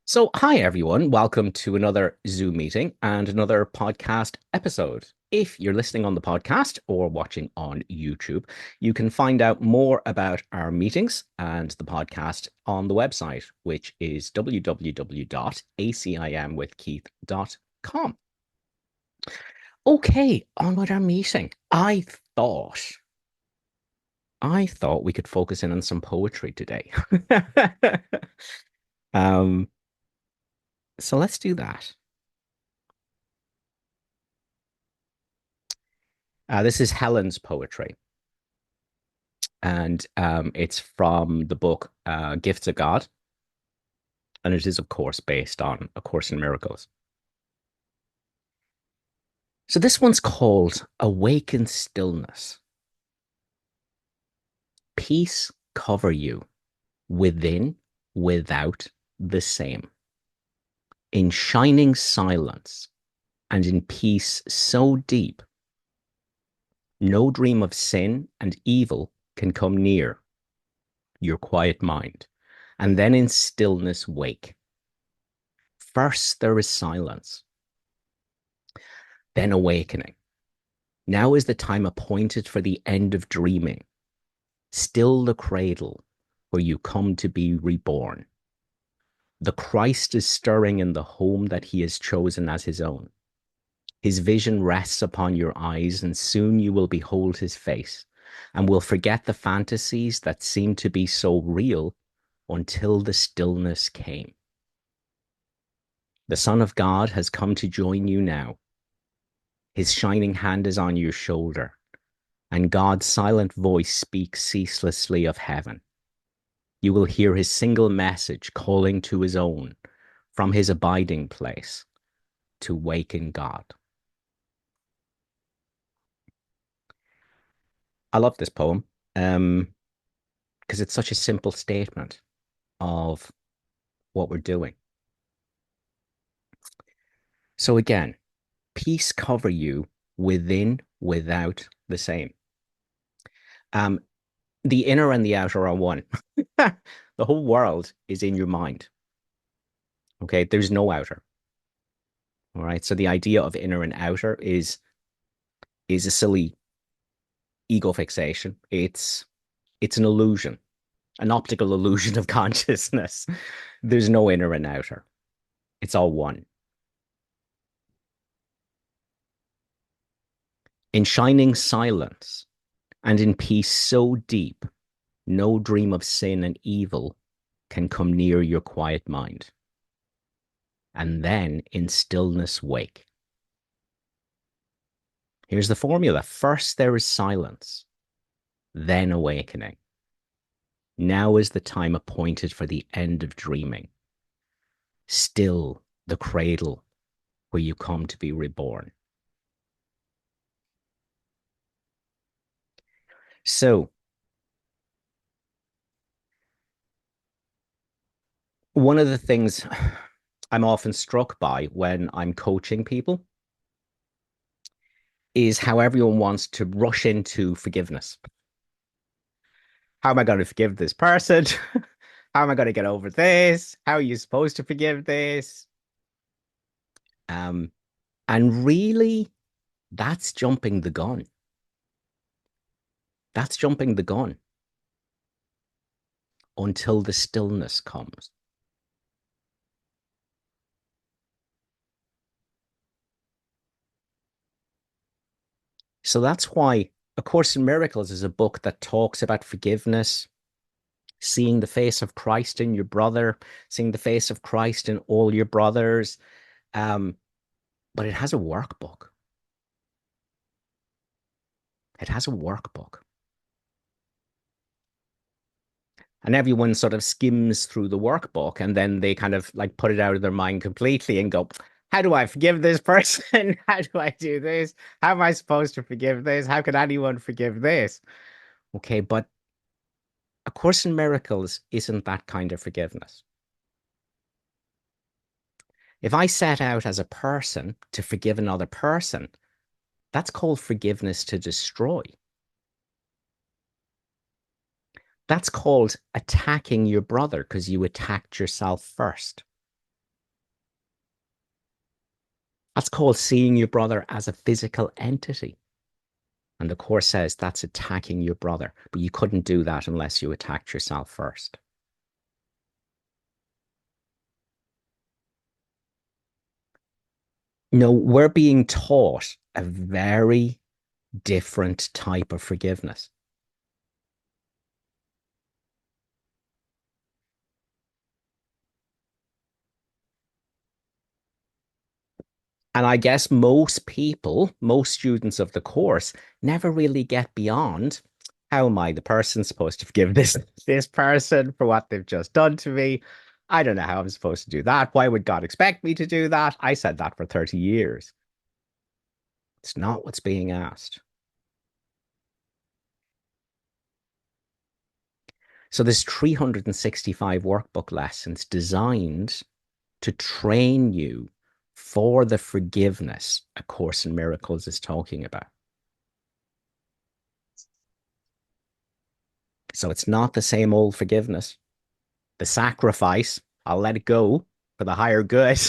So, hi everyone. Welcome to another Zoom meeting and another podcast episode. If you're listening on the podcast or watching on YouTube, you can find out more about our meetings and the podcast on the website, which is www.acimwithkeith.com. Okay, on with our meeting. I thought we could focus in on some poetry today. um, so let's do that. This is Helen's poetry, and it's from the book Gifts of God, and it is, of course, based on A Course in Miracles. So this one's called Awaken Stillness. Peace cover you within, without, the same. In shining silence and in peace so deep, no dream of sin and evil can come near your quiet mind, and then in stillness wake. First there is silence, then awakening. Now is the time appointed for the end of dreaming. Still the cradle where you come to be reborn. The Christ is stirring in the home that he has chosen as his own. His vision rests upon your eyes, and soon you will behold his face, and will forget the fantasies that seemed to be so real until the stillness came. The Son of God has come to join you now. His shining hand is on your shoulder, and God's silent voice speaks ceaselessly of heaven. You will hear his single message calling to his own from his abiding place to waken God. I love this poem because it's such a simple statement of what we're doing. So again, peace cover you within, without, the same. Um, the inner and the outer are one. The whole world is in your mind. Okay, there's no outer. All right. So the idea of inner and outer is a silly ego fixation. It's an illusion, an optical illusion of consciousness. There's no inner and outer. It's all one. In shining silence and in peace so deep, no dream of sin and evil can come near your quiet mind. And then in stillness wake. Here's the formula. First there is silence, then awakening. Now is the time appointed for the end of dreaming. Still the cradle where you come to be reborn. So, one of the things I'm often struck by when I'm coaching people is how everyone wants to rush into forgiveness. How am I going to forgive this person? How am I going to get over this? How are you supposed to forgive this? Um, and really, that's jumping the gun. That's jumping the gun until the stillness comes. So that's why A Course in Miracles is a book that talks about forgiveness, seeing the face of Christ in your brother, seeing the face of Christ in all your brothers. Um, but it has a workbook. It has a workbook. And everyone sort of skims through the workbook and then they kind of like put it out of their mind completely and go, how do I forgive this person? How do I do this? How am I supposed to forgive this? How can anyone forgive this? Okay, but A Course in Miracles isn't that kind of forgiveness. If I set out as a person to forgive another person, that's called forgiveness to destroy. That's called attacking your brother because you attacked yourself first. That's called seeing your brother as a physical entity. And the Course says that's attacking your brother. But you couldn't do that unless you attacked yourself first. No, we're being taught a very different type of forgiveness. And I guess most people, most students of the course, never really get beyond how am I the person supposed to forgive this person for what they've just done to me? I don't know how I'm supposed to do that. Why would God expect me to do that? I said that for 30 years. It's not what's being asked. So there's 365 workbook lessons designed to train you for the forgiveness A Course in Miracles is talking about. So it's not the same old forgiveness. The sacrifice, I'll let it go for the higher good.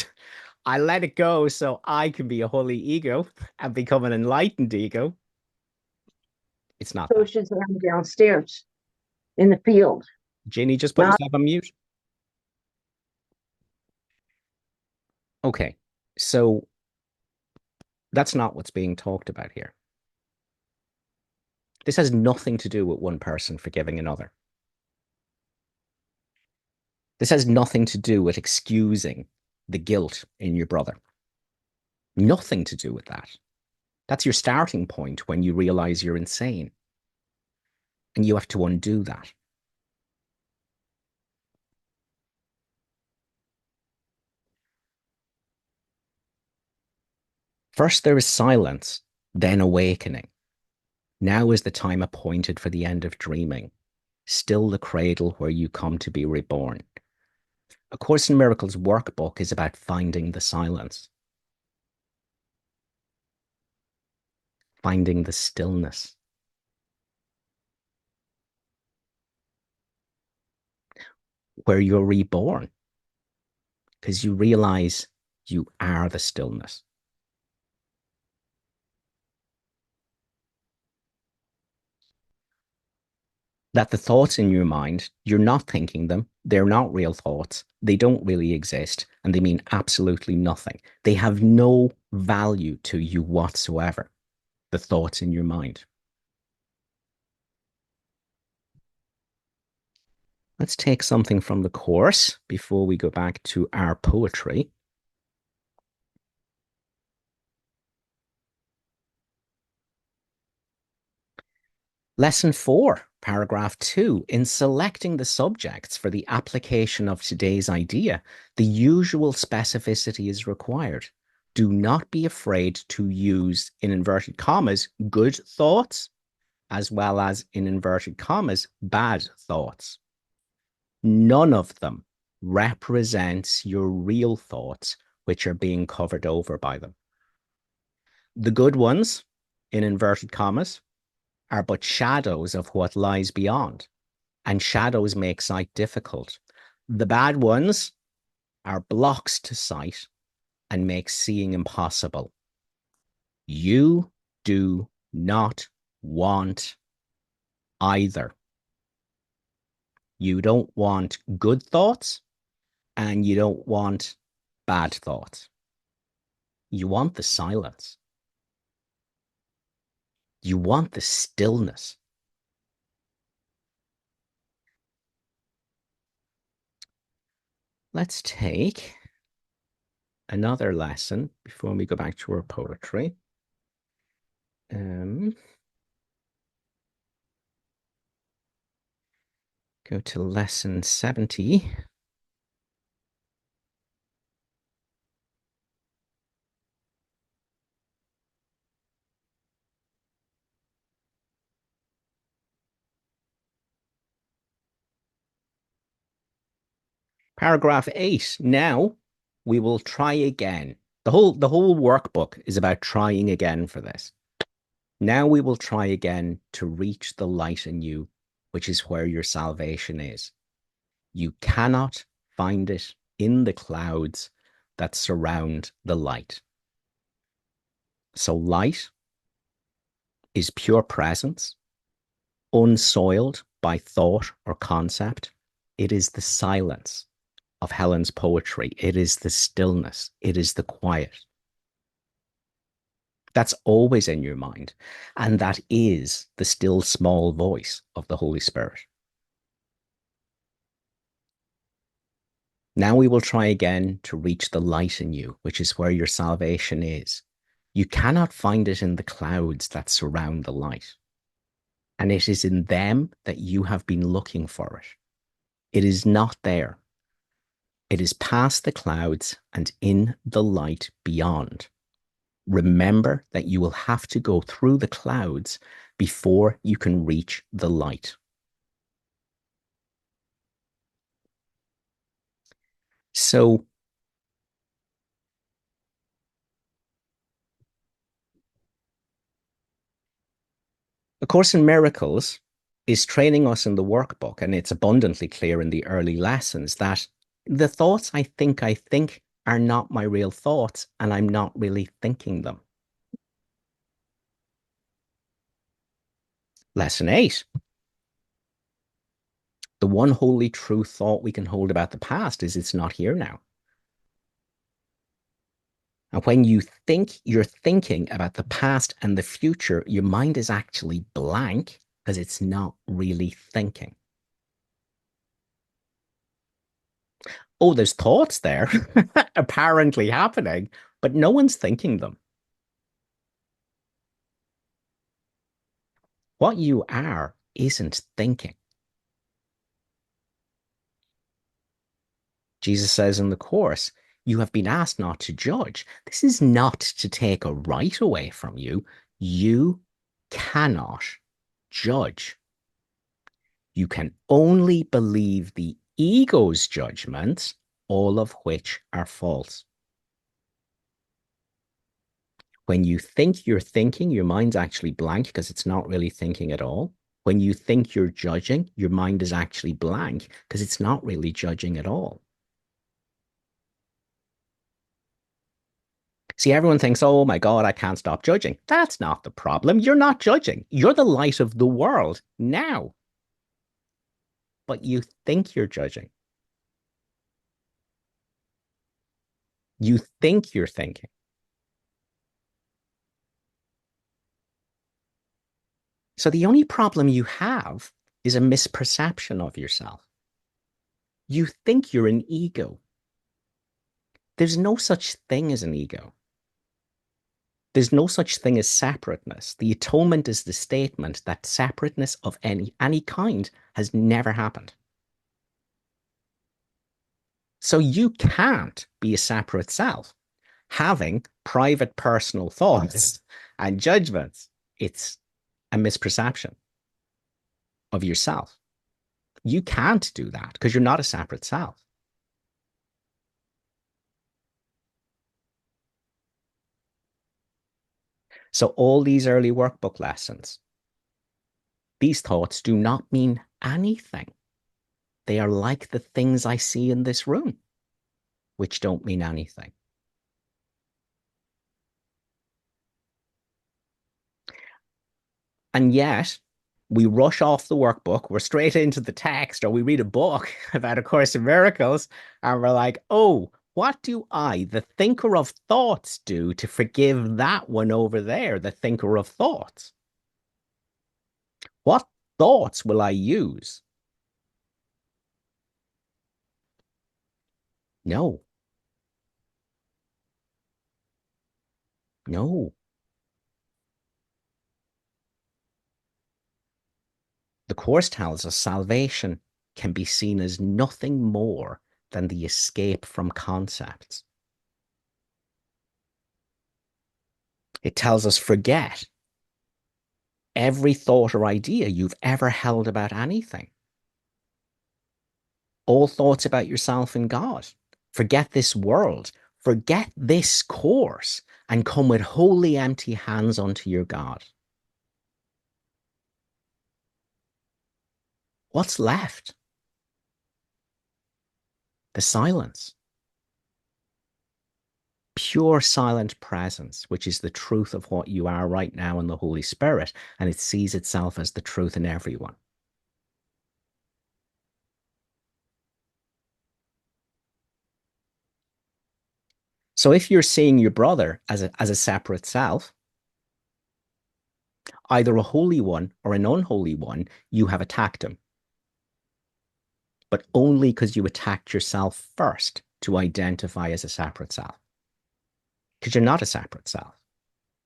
I let it go so I can be a holy ego and become an enlightened ego. It's not So that. she's around downstairs in the field. Ginny, just put Not yourself on mute. Okay, so that's not what's being talked about here. This has nothing to do with one person forgiving another. This has nothing to do with excusing the guilt in your brother. Nothing to do with that. That's your starting point when you realize you're insane. And you have to undo that. First, there is silence, then awakening. Now is the time appointed for the end of dreaming. Still the cradle where you come to be reborn. A Course in Miracles workbook is about finding the silence, finding the stillness, where you're reborn, because you realize you are the stillness. That the thoughts in your mind, you're not thinking them, they're not real thoughts, they don't really exist, and they mean absolutely nothing. They have no value to you whatsoever, the thoughts in your mind. Let's take something from the Course before we go back to our poetry. Lesson 4, paragraph 2. In selecting the subjects for the application of today's idea, the usual specificity is required. Do not be afraid to use, in inverted commas, good thoughts, as well as, in inverted commas, bad thoughts. None of them represents your real thoughts, which are being covered over by them. The good ones, in inverted commas, are but shadows of what lies beyond, and shadows make sight difficult. The bad ones are blocks to sight and make seeing impossible. You do not want either. You don't want good thoughts and you don't want bad thoughts. You want the silence. You want the stillness. Let's take another lesson before we go back to our poetry. Go to lesson 70. Paragraph 8. Now we will try again. The whole workbook is about trying again for this. Now we will try again to reach the light in you, which is where your salvation is. You cannot find it in the clouds that surround the light. So light is pure presence, unsoiled by thought or concept. It is the silence of Helen's poetry. It is the stillness. It is the quiet. That's always in your mind. And that is the still small voice of the Holy Spirit. Now we will try again to reach the light in you, which is where your salvation is. You cannot find it in the clouds that surround the light. And it is in them that you have been looking for it. It is not there. It is past the clouds and in the light beyond. Remember that you will have to go through the clouds before you can reach the light. So, A Course in Miracles is training us in the workbook, and it's abundantly clear in the early lessons that the thoughts I think are not my real thoughts, and I'm not really thinking them. Lesson 8. The one wholly true thought we can hold about the past is it's not here now. And when you think you're thinking about the past and the future, your mind is actually blank because it's not really thinking. Oh, there's thoughts there apparently happening, but no one's thinking them. What you are isn't thinking. Jesus says in the Course, you have been asked not to judge. This is not to take a right away from you. You cannot judge. You can only believe the ego's judgments, all of which are false. When you think you're thinking, your mind's actually blank because it's not really thinking at all. When you think you're judging, your mind is actually blank because it's not really judging at all. See, everyone thinks, oh my God, I can't stop judging. That's not the problem. You're not judging. You're the light of the world now. But you think you're judging. You think you're thinking. So the only problem you have is a misperception of yourself. You think you're an ego. There's no such thing as an ego. There's no such thing as separateness. The atonement is the statement that separateness of any kind has never happened. So you can't be a separate self having private personal thoughts and judgments. It's a misperception of yourself. You can't do that because you're not a separate self. So all these early workbook lessons, these thoughts do not mean anything. They are like the things I see in this room, which don't mean anything. And yet, we rush off the workbook, we're straight into the text, or we read a book about A Course in Miracles, and we're like, oh, what do I, the thinker of thoughts, do to forgive that one over there, the thinker of thoughts? What thoughts will I use? No, no. The Course tells us salvation can be seen as nothing more than the escape from concepts. It tells us forget every thought or idea you've ever held about anything. All thoughts about yourself and God. Forget this world. Forget this course and come with wholly empty hands unto your God. What's left? The silence. pure silent presence, which is the truth of what you are right now in the Holy Spirit, and it sees itself as the truth in everyone. So if you're seeing your brother as a separate self, either a holy one or an unholy one, you have attacked him. But only because you attacked yourself first to identify as a separate self. Because you're not a separate self.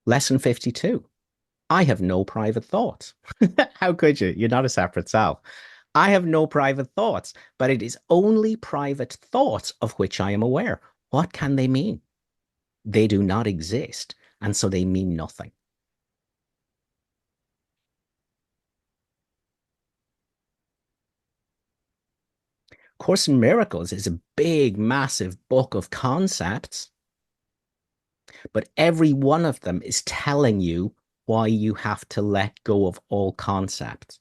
Lesson 52. I have no private thoughts. How could you? You're not a separate self. I have no private thoughts, but it is only private thoughts of which I am aware. What can they mean? They do not exist, and so they mean nothing. Course in Miracles is a big, massive book of concepts, but every one of them is telling you why you have to let go of all concepts,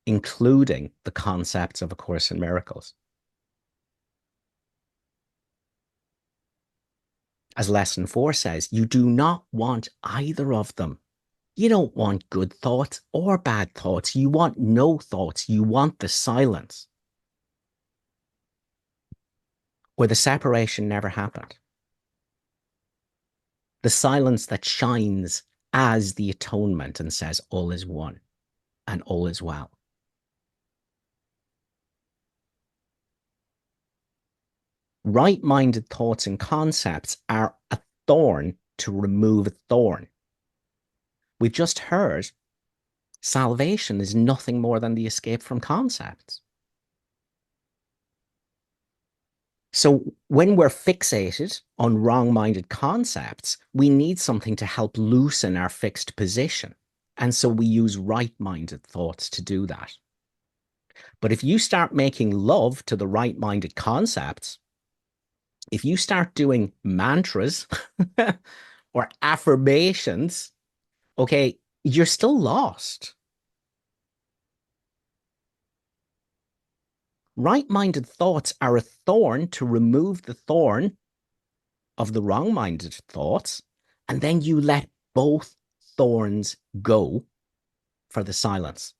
including the concepts of A Course in Miracles. As lesson 4 says, you do not want either of them. You don't want good thoughts or bad thoughts. You want no thoughts. You want the silence, where the separation never happened. The silence that shines as the atonement and says all is one and all is well. Right-minded thoughts and concepts are a thorn to remove a thorn. We've just heard salvation is nothing more than the escape from concepts. So when we're fixated on wrong-minded concepts, we need something to help loosen our fixed position. And so we use right-minded thoughts to do that. But if you start making love to the right-minded concepts, if you start doing mantras or affirmations, okay, you're still lost. Right-minded thoughts are a thorn to remove the thorn of the wrong-minded thoughts, and then you let both thorns go for the silence.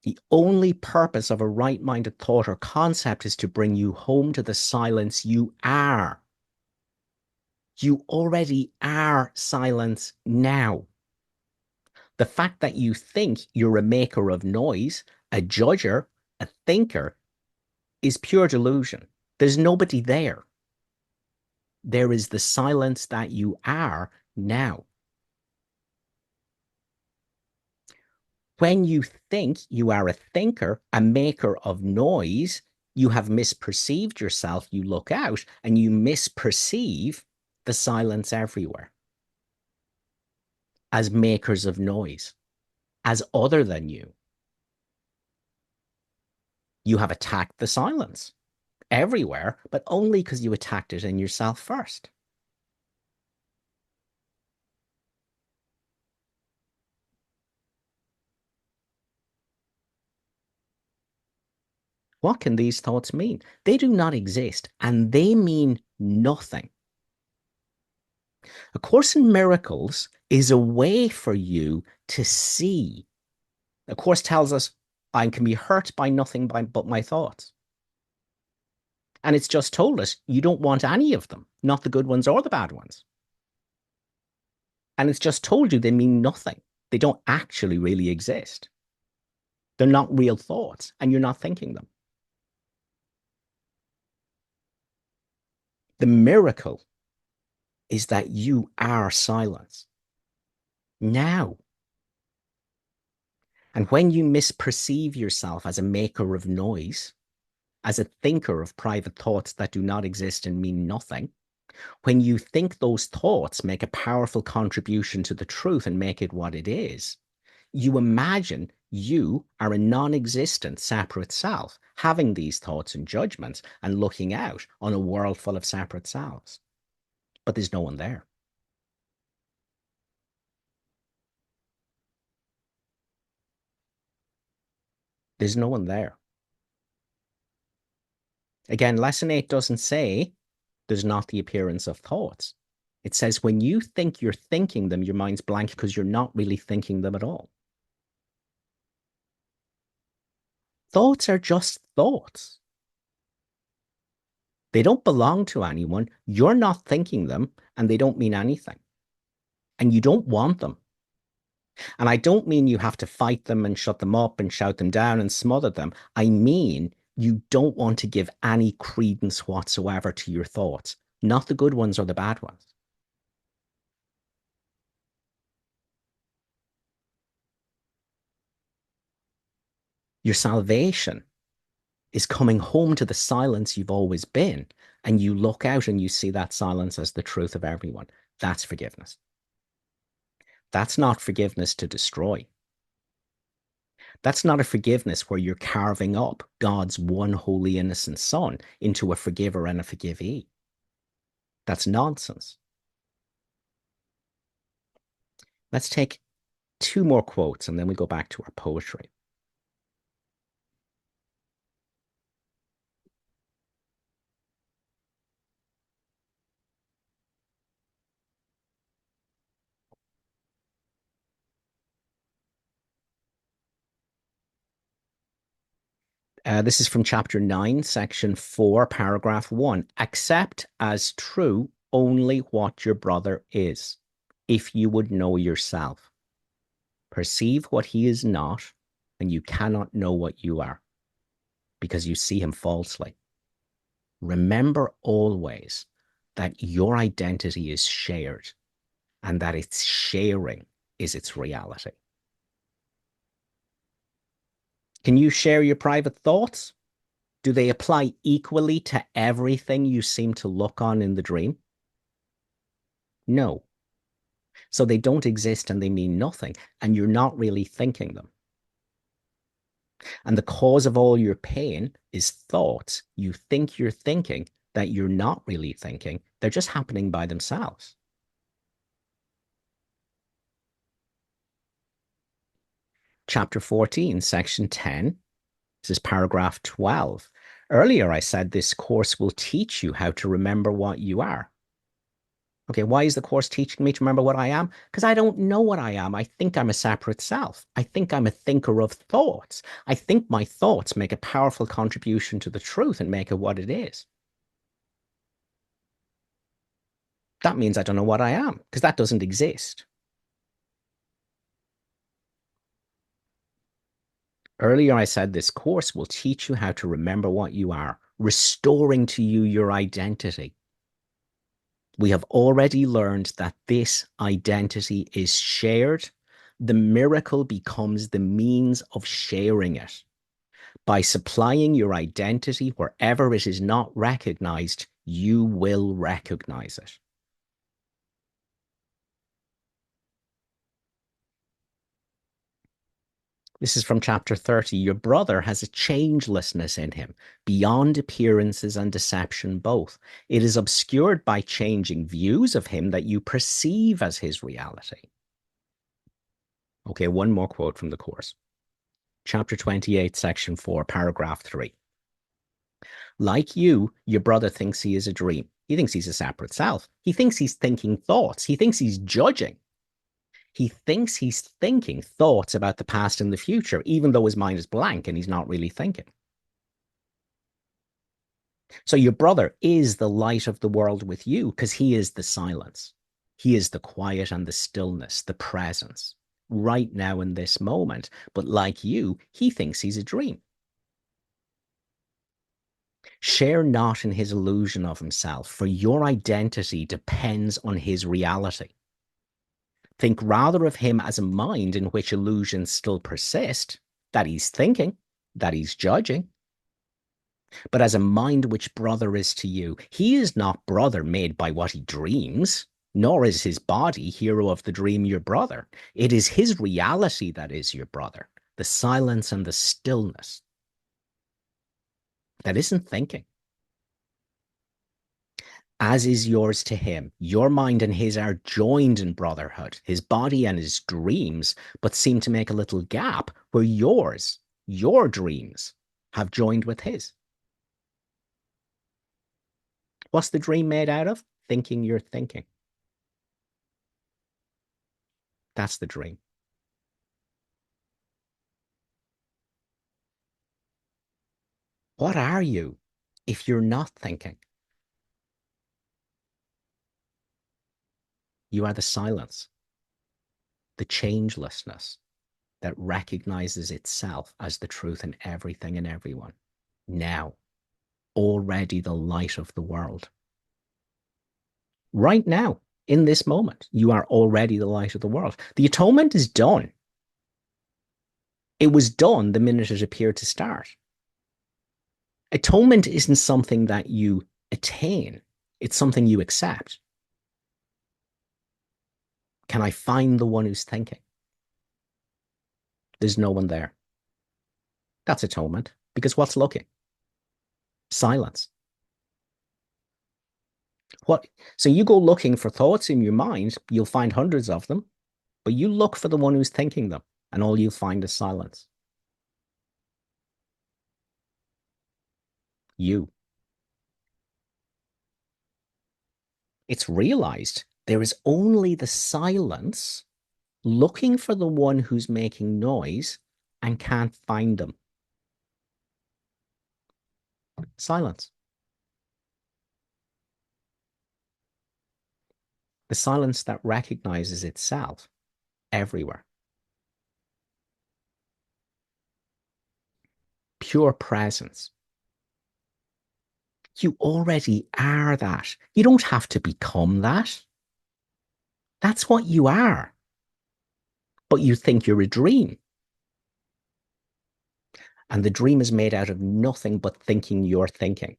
The only purpose of a right-minded thought or concept is to bring you home to the silence you are. You already are silence now. The fact that you think you're a maker of noise, a judger, a thinker, is pure delusion. There's nobody there. There is the silence that you are now. When you think you are a thinker, a maker of noise, you have misperceived yourself. You look out and you misperceive the silence everywhere as makers of noise, as other than you. You have attacked the silence everywhere, but only because you attacked it in yourself first. What can these thoughts mean? They do not exist, and they mean nothing. A Course in Miracles is a way for you to see. The Course tells us, I can be hurt by nothing but my thoughts. And it's just told us you don't want any of them, not the good ones or the bad ones. And it's just told you they mean nothing. They don't actually really exist. They're not real thoughts, and you're not thinking them. The miracle is that you are silence now. And when you misperceive yourself as a maker of noise, as a thinker of private thoughts that do not exist and mean nothing, when you think those thoughts make a powerful contribution to the truth and make it what it is, you imagine you are a non-existent separate self, having these thoughts and judgments and looking out on a world full of separate selves. But there's no one there. There's no one there. Again, lesson 8 doesn't say there's not the appearance of thoughts. It says when you think you're thinking them, your mind's blank because you're not really thinking them at all. Thoughts are just thoughts. They don't belong to anyone. You're not thinking them, and they don't mean anything. And you don't want them. And I don't mean you have to fight them and shut them up and shout them down and smother them. I mean you don't want to give any credence whatsoever to your thoughts, not the good ones or the bad ones. Your salvation is coming home to the silence you've always been, and you look out and you see that silence as the truth of everyone. That's forgiveness. That's not forgiveness to destroy. That's not a forgiveness where you're carving up God's one holy innocent son into a forgiver and a forgivee. That's nonsense. Let's take 2 more quotes and then we go back to our poetry. This is from chapter 9, section 4, paragraph 1. Accept as true only what your brother is, if you would know yourself. Perceive what he is not, and you cannot know what you are, because you see him falsely. Remember always that your identity is shared, and that its sharing is its reality. Can you share your private thoughts? Do they apply equally to everything you seem to look on in the dream? No. So they don't exist and they mean nothing, and you're not really thinking them. And the cause of all your pain is thoughts you think you're thinking that you're not really thinking. They're just happening by themselves. Chapter 14, section 10. This is paragraph 12. Earlier, I said this course will teach you how to remember what you are. Okay, why is the course teaching me to remember what I am? Because I don't know what I am. I think I'm a separate self. I think I'm a thinker of thoughts. I think my thoughts make a powerful contribution to the truth and make it what it is. That means I don't know what I am, because that doesn't exist. Earlier, I said this course will teach you how to remember what you are, restoring to you your identity. We have already learned that this identity is shared. The miracle becomes the means of sharing it. By supplying your identity wherever it is not recognized, you will recognize it. This is from chapter 30. Your brother has a changelessness in him, beyond appearances and deception both. It is obscured by changing views of him that you perceive as his reality. Okay, 1 more quote from the course. Chapter 28, section 4, paragraph 3. Like you, your brother thinks he is a dream. He thinks he's a separate self. He thinks he's thinking thoughts. He thinks he's judging. He thinks he's thinking thoughts about the past and the future, even though his mind is blank and he's not really thinking. So your brother is the light of the world with you because he is the silence. He is the quiet and the stillness, the presence, right now in this moment. But like you, he thinks he's a dream. Share not in his illusion of himself, for your identity depends on his reality. Think rather of him as a mind in which illusions still persist, that he's thinking, that he's judging, but as a mind which brother is to you. He is not brother made by what he dreams, nor is his body hero of the dream your brother. It is his reality that is your brother, the silence and the stillness that isn't thinking. As is yours to him. Your mind and his are joined in brotherhood, his body and his dreams, but seem to make a little gap where your dreams have joined with his. What's the dream made out of? Thinking you're thinking. That's the dream. What are you if you're not thinking? You are the silence, the changelessness that recognizes itself as the truth in everything and everyone. Now, already the light of the world. Right now, in this moment, you are already the light of the world. The atonement is done. It was done the minute it appeared to start. Atonement isn't something that you attain, it's something you accept. Can I find the one who's thinking? There's no one there. That's atonement. Because what's looking? Silence. What? So you go looking for thoughts in your mind, you'll find hundreds of them, but you look for the one who's thinking them, and all you'll find is silence. You. It's realized there is only the silence looking for the one who's making noise and can't find them. Silence. The silence that recognizes itself everywhere. Pure presence. You already are that. You don't have to become that. That's what you are. But you think you're a dream. And the dream is made out of nothing but thinking you're thinking.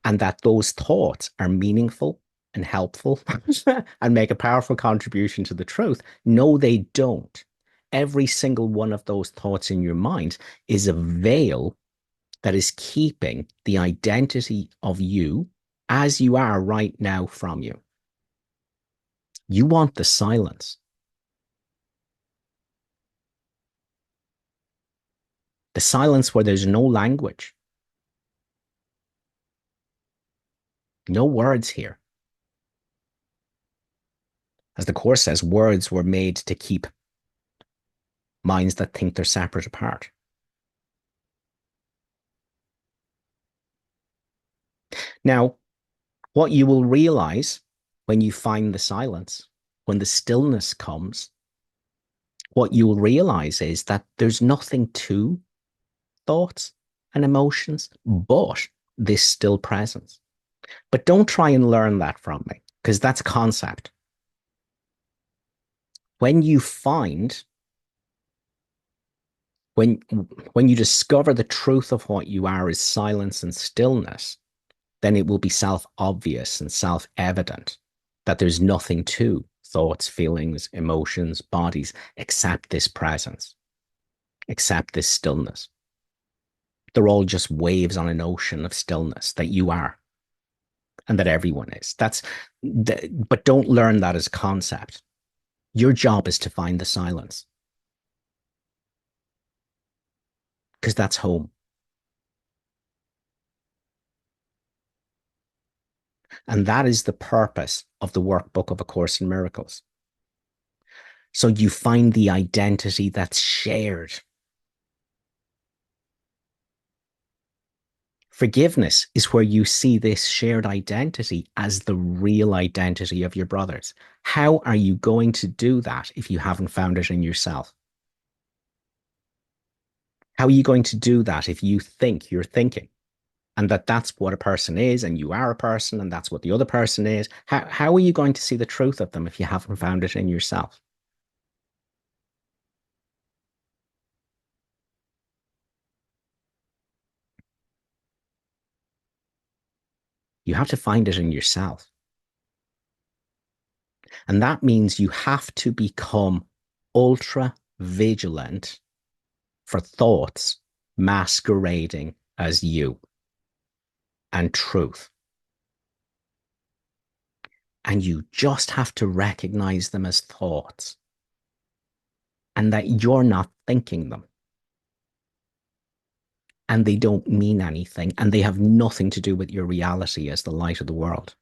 And that those thoughts are meaningful and helpful and make a powerful contribution to the truth. No, they don't. Every single one of those thoughts in your mind is a veil that is keeping the identity of you as you are right now from you. You want the silence. The silence where there's no language, no words here. As the Course says, words were made to keep minds that think they're separate apart. Now, what you will realize when you find the silence, when the stillness comes, what you will realize is that there's nothing to thoughts and emotions but this still presence. But don't try and learn that from me, because that's concept. When you find, when when you discover the truth of what you are is silence and stillness, then it will be self-obvious and self-evident that there's nothing to thoughts, feelings, emotions, bodies, except this presence, except this stillness. They're all just waves on an ocean of stillness that you are and that everyone is. But don't learn that as concept. Your job is to find the silence, because that's home. And that is the purpose of the workbook of A Course in Miracles. So you find the identity that's shared. Forgiveness is where you see this shared identity as the real identity of your brothers. How are you going to do that if you haven't found it in yourself? How are you going to do that if you think you're thinking and that that's what a person is and you are a person and that's what the other person is? How are you going to see the truth of them if you haven't found it in yourself? You have to find it in yourself. And that means you have to become ultra vigilant for thoughts masquerading as you and truth. And you just have to recognize them as thoughts and that you're not thinking them. and they don't mean anything, and they have nothing to do with your reality as the light of the world.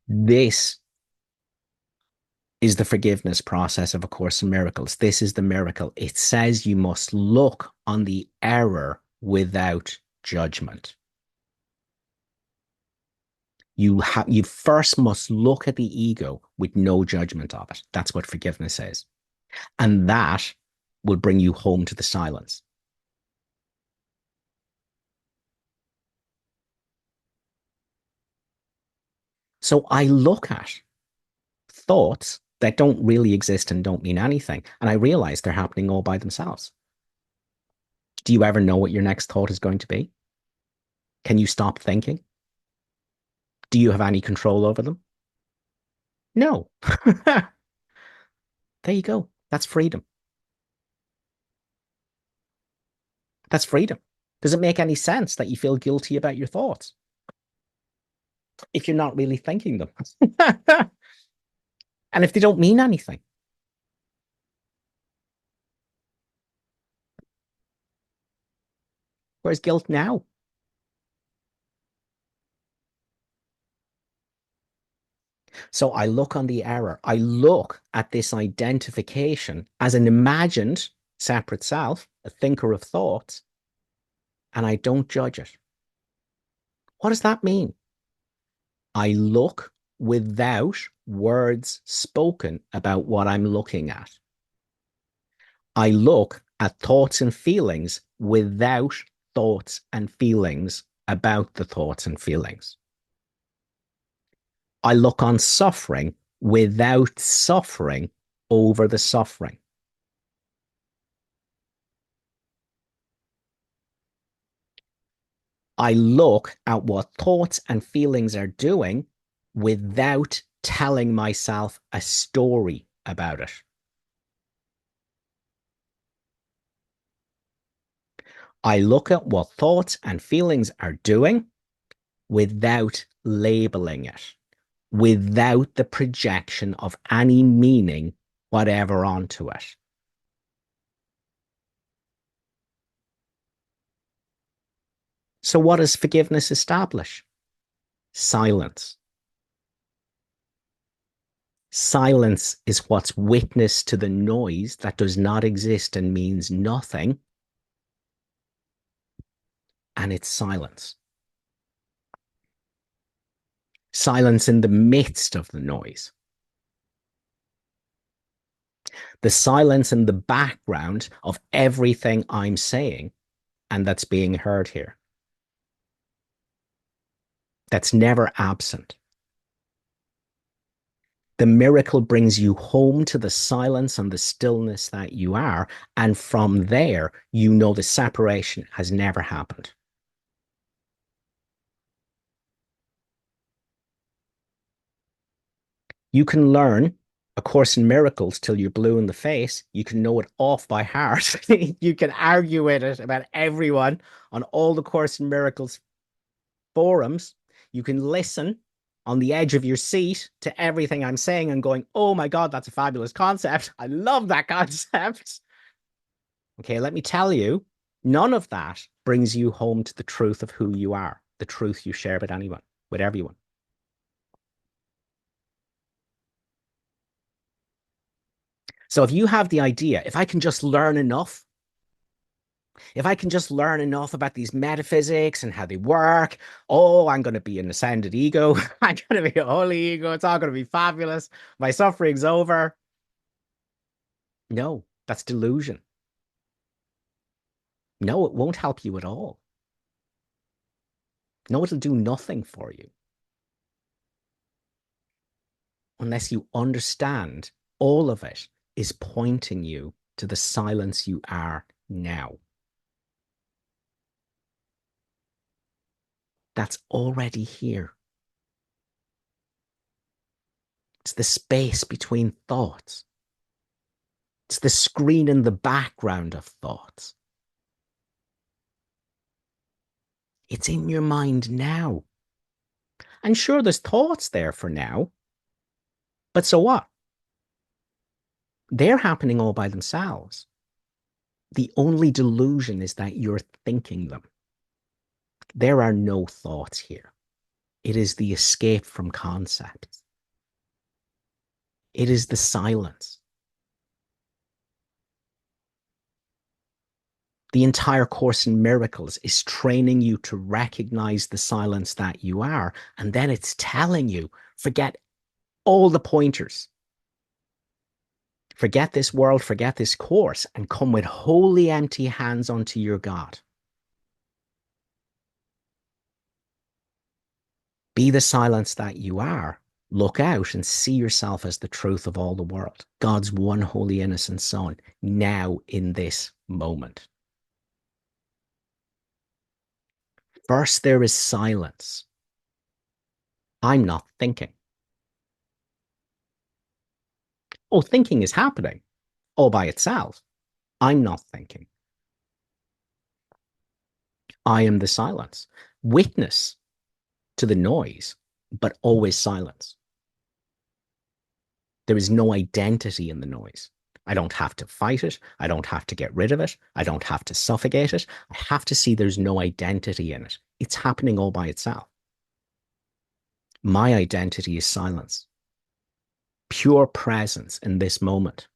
This is the forgiveness process of A Course in Miracles. This is the miracle. It says you must look on the error without judgment. You first must look at the ego with no judgment of it. That's what forgiveness is. And that will bring you home to the silence. So I look at thoughts that don't really exist and don't mean anything, and I realize they're happening all by themselves. Do you ever know what your next thought is going to be? Can you stop thinking? Do you have any control over them? No. There you go. That's freedom. That's freedom. Does it make any sense that you feel guilty about your thoughts if you're not really thinking them? And if they don't mean anything? Where's guilt now? So I look on the error. I look at this identification as an imagined separate self, a thinker of thoughts, and I don't judge it. What does that mean? I look without words spoken about what I'm looking at. I look at thoughts and feelings without thoughts and feelings about the thoughts and feelings. I look on suffering without suffering over the suffering. I look at what thoughts and feelings are doing without telling myself a story about it. I look at what thoughts and feelings are doing without labeling it, without the projection of any meaning whatever onto it. So what does forgiveness establish? Silence. Silence is what's witness to the noise that does not exist and means nothing. And it's silence. Silence in the midst of the noise. The silence in the background of everything I'm saying and that's being heard here. That's never absent. The miracle brings you home to the silence and the stillness that you are. And from there, you know the separation has never happened. You can learn A Course in Miracles till you're blue in the face. You can know it off by heart. You can argue with it about everyone on all the Course in Miracles forums. You can listen on the edge of your seat to everything I'm saying and going, oh my God, that's a fabulous concept. I love that concept. Okay, let me tell you, none of that brings you home to the truth of who you are, the truth you share with anyone, with everyone. So if you have the idea, if I can just learn enough, if I can just learn enough about these metaphysics and how they work, oh, I'm going to be an ascended ego. I'm going to be a holy ego. It's all going to be fabulous. My suffering's over. No, that's delusion. No, it won't help you at all. No, it'll do nothing for you unless you understand all of it is pointing you to the silence you are now. That's already here. It's the space between thoughts. It's the screen in the background of thoughts. It's in your mind now. And sure, there's thoughts there for now. But so what? They're happening all by themselves. The only delusion is that you're thinking them. There are no thoughts here. It is the escape from concepts. It is the silence. The entire Course in Miracles is training you to recognize the silence that you are. And then it's telling you, forget all the pointers. Forget this world, forget this course, and come with wholly empty hands unto your God. Be the silence that you are. Look out and see yourself as the truth of all the world. God's one holy innocent Son, now in this moment. First, there is silence. I'm not thinking. Oh, thinking is happening all by itself. I'm not thinking. I am the silence. Witness to the noise, but always silence. There is no identity in the noise. I don't have to fight it. I don't have to get rid of it. I don't have to suffocate it. I have to see there's no identity in it. It's happening all by itself. My identity is silence. Pure presence in this moment.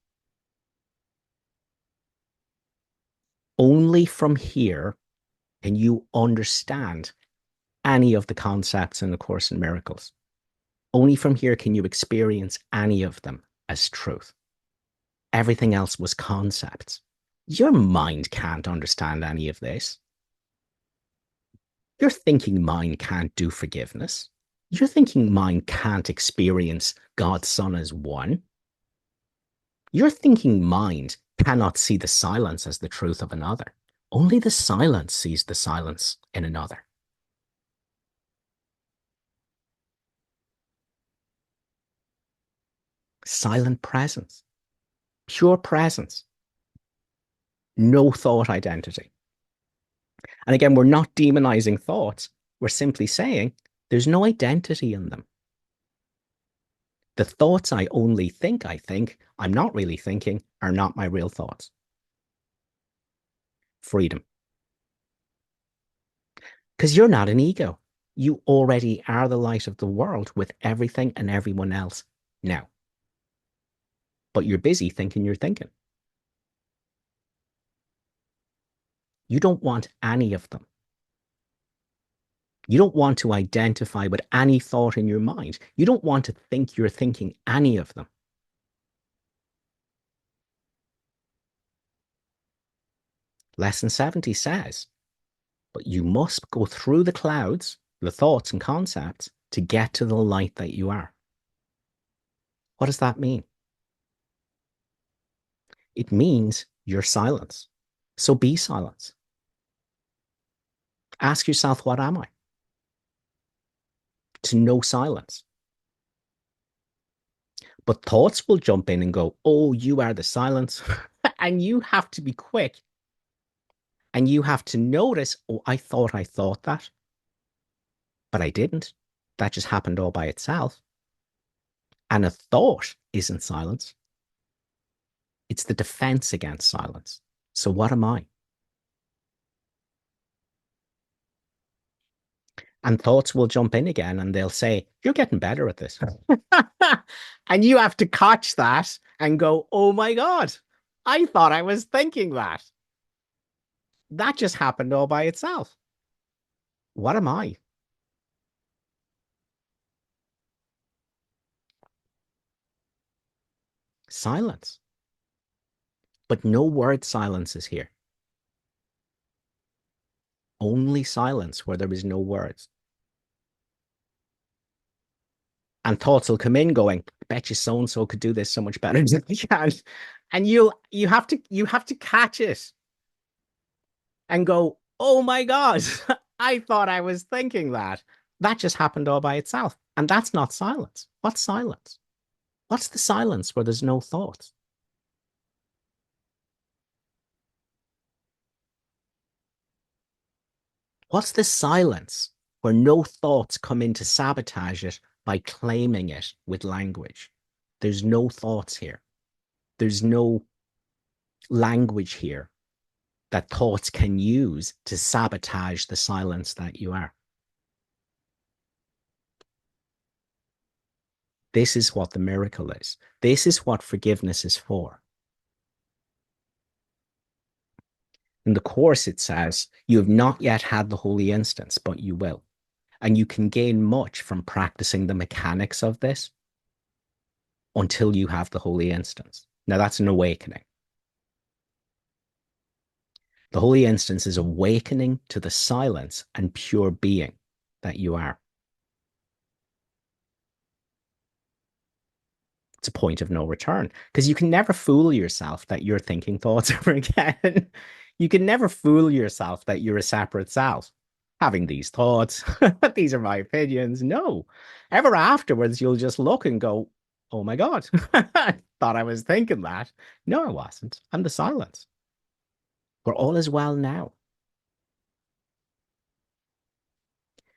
Only from here can you understand any of the concepts in the Course in Miracles. Only from here can you experience any of them as truth. Everything else was concepts. Your mind can't understand any of this. Your thinking mind can't do forgiveness. Your thinking mind can't experience God's Son as one. Your thinking mind cannot see the silence as the truth of another. Only the silence sees the silence in another. Silent presence, pure presence, no thought identity. And again, we're not demonizing thoughts. We're simply saying there's no identity in them. The thoughts I only think I think, I'm not really thinking, are not my real thoughts. Freedom. Because you're not an ego. You already are the light of the world with everything and everyone else now. But you're busy thinking you're thinking. You don't want any of them. You don't want to identify with any thought in your mind. You don't want to think you're thinking any of them. Lesson 70 says, but you must go through the clouds, the thoughts and concepts, to get to the light that you are. What does that mean? It means you're silence. So be silence. Ask yourself, what am I? To know silence. But thoughts will jump in and go, oh, you are the silence. And you have to be quick. And you have to notice, oh, I thought that. But I didn't. That just happened all by itself. And a thought isn't silence. It's the defense against silence. So what am I? And thoughts will jump in again and they'll say, you're getting better at this. And you have to catch that and go, oh my God, I thought I was thinking that. That just happened all by itself. What am I? Silence. But no word silence is here. Only silence where there is no words. And thoughts will come in going, I bet you so-and-so could do this so much better than I can. And you have to catch it and go, oh my God, I thought I was thinking that. That just happened all by itself. And that's not silence. What's silence? What's the silence where there's no thoughts? What's the silence where no thoughts come in to sabotage it by claiming it with language? There's no thoughts here. There's no language here that thoughts can use to sabotage the silence that you are. This is what the miracle is. This is what forgiveness is for. In the Course, it says, you have not yet had the holy instance, but you will. And you can gain much from practicing the mechanics of this until you have the holy instance. Now, that's an awakening. The holy instance is awakening to the silence and pure being that you are. It's a point of no return because you can never fool yourself that you're thinking thoughts ever again. You can never fool yourself that you're a separate self having these thoughts. These are my opinions. No, ever afterwards, you'll just look and go, oh my God, I thought I was thinking that. No, I wasn't. I'm the silence. We're all as well now.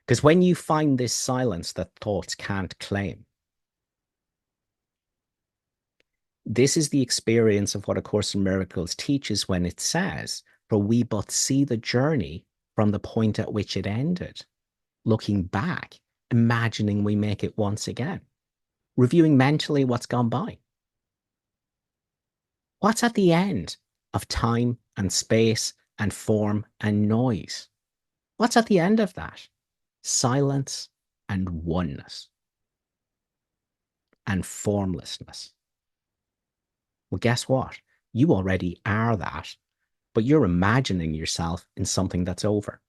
Because when you find this silence that thoughts can't claim, this is the experience of what A Course in Miracles teaches when it says, for we but see the journey from the point at which it ended, looking back, imagining we make it once again, reviewing mentally what's gone by. What's at the end of time and space and form and noise? What's at the end of that? Silence and oneness and formlessness. Well, guess what? You already are that, but you're imagining yourself in something that's over,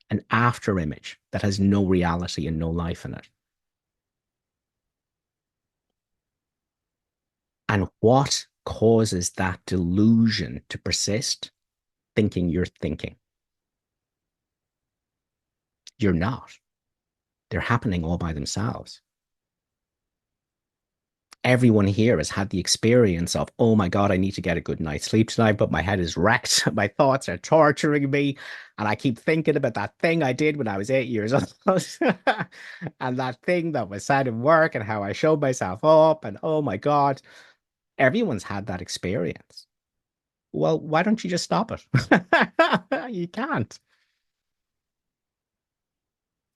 an after image that has no reality and no life in it. And what causes that delusion to persist? Thinking you're thinking. You're not. They're happening all by themselves. Everyone here has had the experience of, oh my God, I need to get a good night's sleep tonight, but my head is wrecked. My thoughts are torturing me. And I keep thinking about that thing I did when I was 8 years old and that thing that was said in work and how I showed myself up. And oh my God, everyone's had that experience. Well, why don't you just stop it? You can't.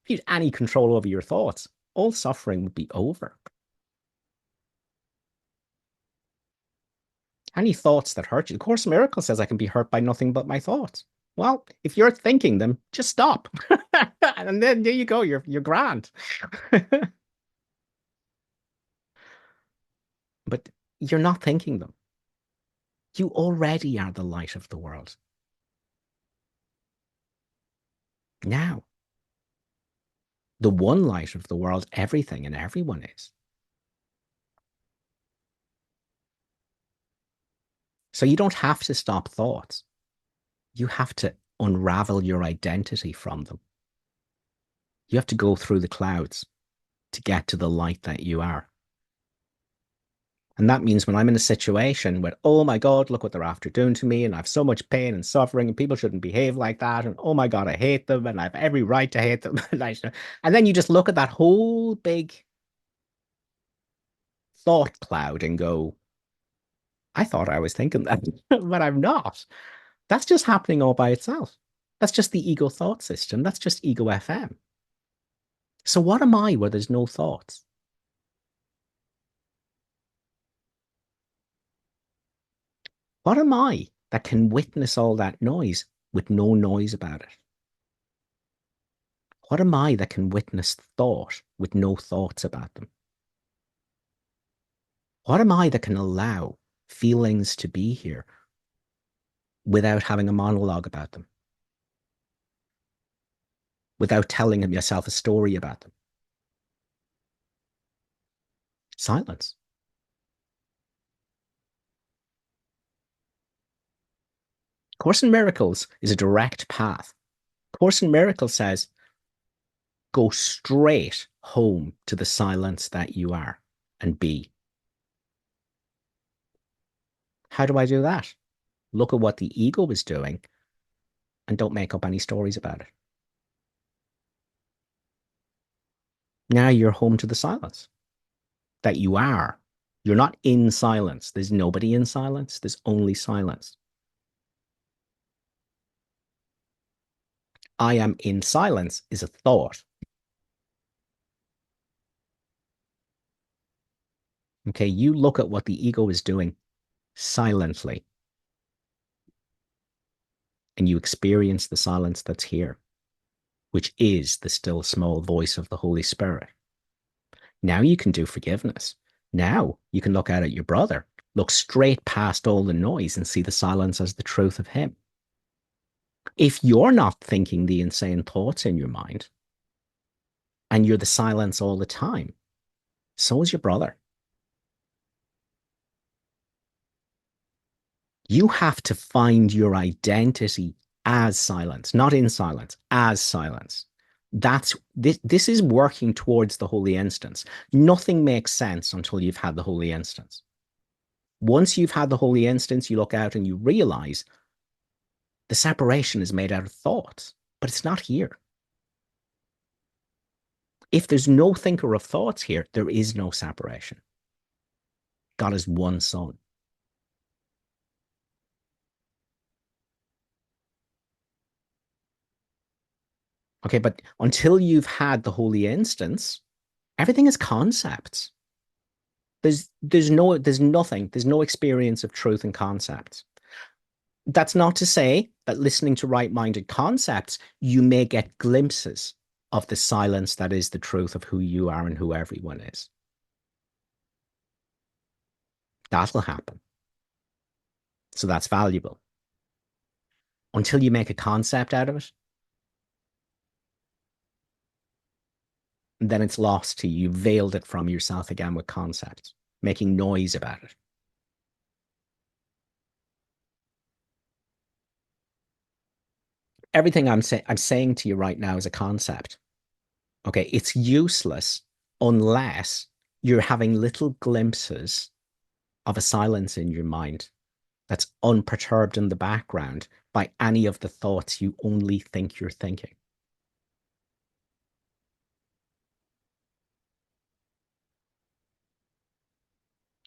If you had any control over your thoughts, all suffering would be over. Any thoughts that hurt you. The Course in Miracles says I can be hurt by nothing but my thoughts. Well, if you're thinking them, just stop. And then there you go, you're grand. But you're not thinking them. You already are the light of the world. Now, the one light of the world, everything and everyone is. So you don't have to stop thoughts. You have to unravel your identity from them. You have to go through the clouds to get to the light that you are. And that means when I'm in a situation where, oh my God, look what they're after doing to me, and I have so much pain and suffering, and people shouldn't behave like that, and oh my God, I hate them, and I have every right to hate them. And then you just look at that whole big thought cloud and go, I thought I was thinking that, but I'm not. That's just happening all by itself. That's just the ego thought system. That's just ego FM. So what am I where there's no thoughts? What am I that can witness all that noise with no noise about it? What am I that can witness thought with no thoughts about them? What am I that can allow feelings to be here without having a monologue about them? Without telling yourself a story about them? Silence. Course in Miracles is a direct path. Course in Miracles says, go straight home to the silence that you are and be. How do I do that? Look at what the ego is doing and don't make up any stories about it. Now you're home to the silence that you are. You're not in silence. There's nobody in silence. There's only silence. I am in silence is a thought. Okay, you look at what the ego is doing silently, and you experience the silence that's here, which is the still small voice of the Holy Spirit. Now you can do forgiveness. Now you can look out at your brother, look straight past all the noise and see the silence as the truth of him. If you're not thinking the insane thoughts in your mind and you're the silence all the time, so is your brother. You have to find your identity as silence, not in silence, as silence. This is working towards the holy instance. Nothing makes sense until you've had the holy instance. Once you've had the holy instance, you look out and you realize the separation is made out of thoughts, but it's not here. If there's no thinker of thoughts here, there is no separation. God is one son. Okay, but until you've had the holy instance, everything is concepts. There's nothing, there's no experience of truth and concepts. That's not to say that listening to right-minded concepts, you may get glimpses of the silence that is the truth of who you are and who everyone is. That'll happen. So that's valuable. Until you make a concept out of it, then it's lost to you. You've veiled it from yourself again with concepts, making noise about it. Everything I'm saying to you right now is a concept. Okay, it's useless unless you're having little glimpses of a silence in your mind that's unperturbed in the background by any of the thoughts you only think you're thinking.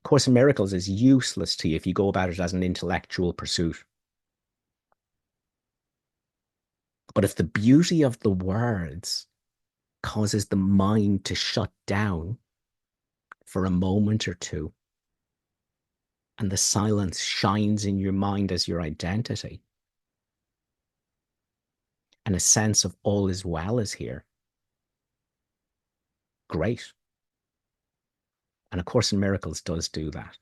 Course in Miracles is useless to you if you go about it as an intellectual pursuit. But if the beauty of the words causes the mind to shut down for a moment or two, and the silence shines in your mind as your identity, and a sense of all is well is here, great. And A Course in Miracles does do that.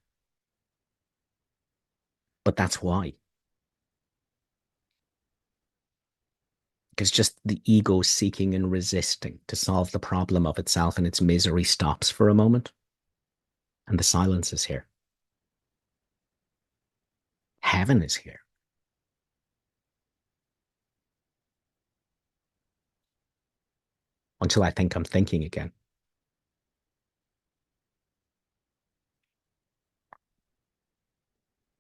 But that's why. Because just the ego seeking and resisting to solve the problem of itself and its misery stops for a moment, and the silence is here. Heaven is here. Until I think I'm thinking again.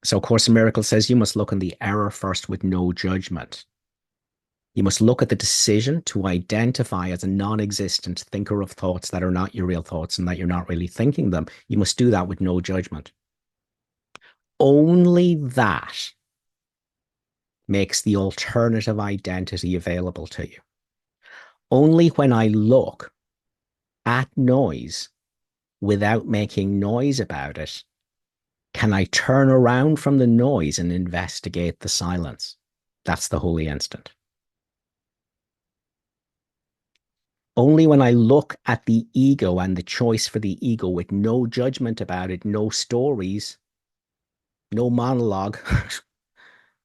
So A Course in Miracles says you must look on the error first with no judgment. You must look at the decision to identify as a non-existent thinker of thoughts that are not your real thoughts and that you're not really thinking them. You must do that with no judgment. Only that makes the alternative identity available to you. Only when I look at noise without making noise about it can I turn around from the noise and investigate the silence. That's the holy instant. Only when I look at the ego and the choice for the ego with no judgment about it, no stories, no monologue,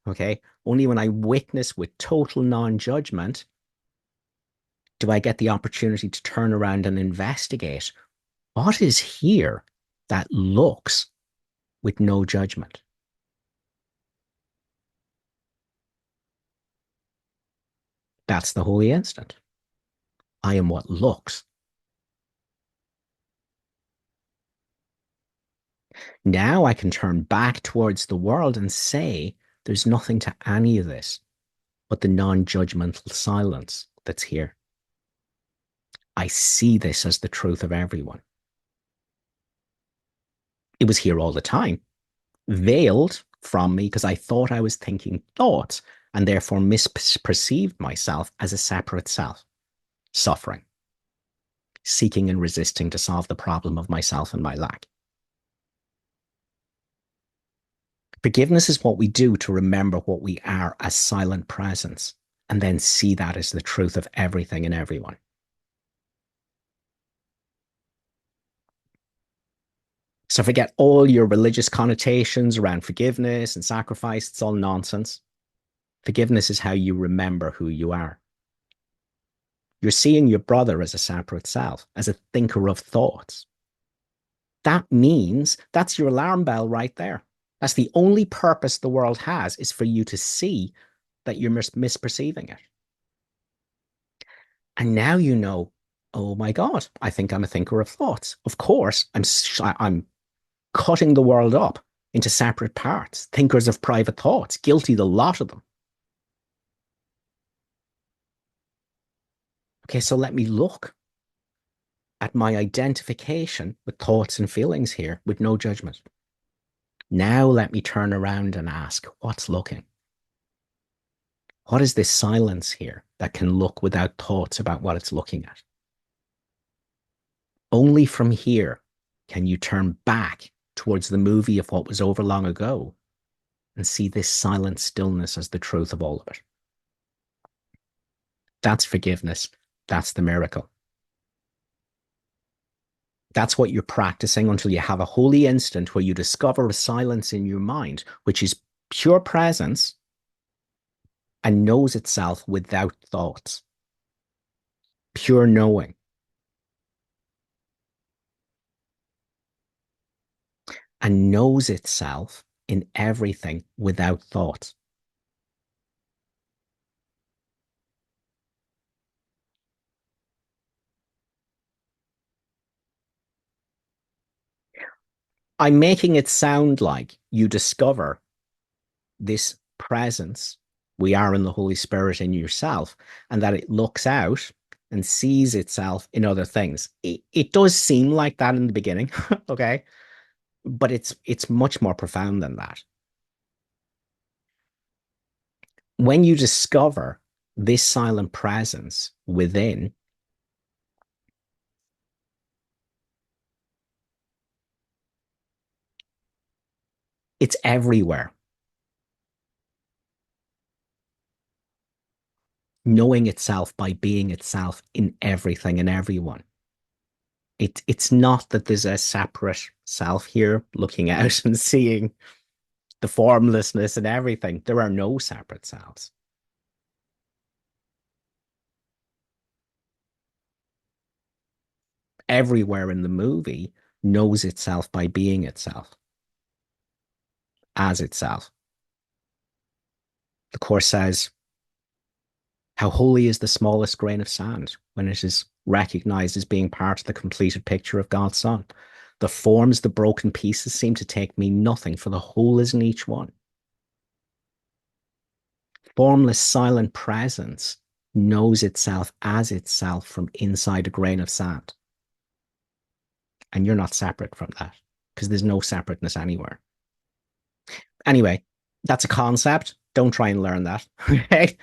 okay? Only when I witness with total non-judgment do I get the opportunity to turn around and investigate what is here that looks with no judgment. That's the holy instant. I am what looks. Now I can turn back towards the world and say, there's nothing to any of this but the non-judgmental silence that's here. I see this as the truth of everyone. It was here all the time, veiled from me because I thought I was thinking thoughts and therefore misperceived myself as a separate self, suffering, seeking and resisting to solve the problem of myself and my lack. Forgiveness is what we do to remember what we are as silent presence and then see that as the truth of everything and everyone. So forget all your religious connotations around forgiveness and sacrifice. It's all nonsense. Forgiveness is how you remember who you are. You're seeing your brother as a separate self, as a thinker of thoughts. That means that's your alarm bell right there. That's the only purpose the world has, is for you to see that you're misperceiving it. And now you know, oh my God, I think I'm a thinker of thoughts. Of course, I'm cutting the world up into separate parts, thinkers of private thoughts, guilty the lot of them. Okay, so let me look at my identification with thoughts and feelings here with no judgment. Now let me turn around and ask, what's looking? What is this silence here that can look without thoughts about what it's looking at? Only from here can you turn back towards the movie of what was over long ago and see this silent stillness as the truth of all of it. That's forgiveness. That's the miracle. That's what you're practicing until you have a holy instant where you discover a silence in your mind, which is pure presence and knows itself without thoughts. Pure knowing. And knows itself in everything without thoughts. I'm making it sound like you discover this presence we are in the Holy Spirit in yourself, and that it looks out and sees itself in other things. It does seem like that in the beginning, okay? But it's much more profound than that. When you discover this silent presence within, it's everywhere. Knowing itself by being itself in everything and everyone. It's not that there's a separate self here looking out and seeing the formlessness and everything. There are no separate selves. Everywhere in the movie knows itself by being itself, as itself. The Course says, how holy is the smallest grain of sand when it is recognized as being part of the completed picture of God's Son. The forms, the broken pieces seem to take me nothing, for the whole is in each one. Formless, silent presence knows itself as itself from inside a grain of sand. And you're not separate from that because there's no separateness anywhere. Anyway, that's a concept. Don't try and learn that. Okay?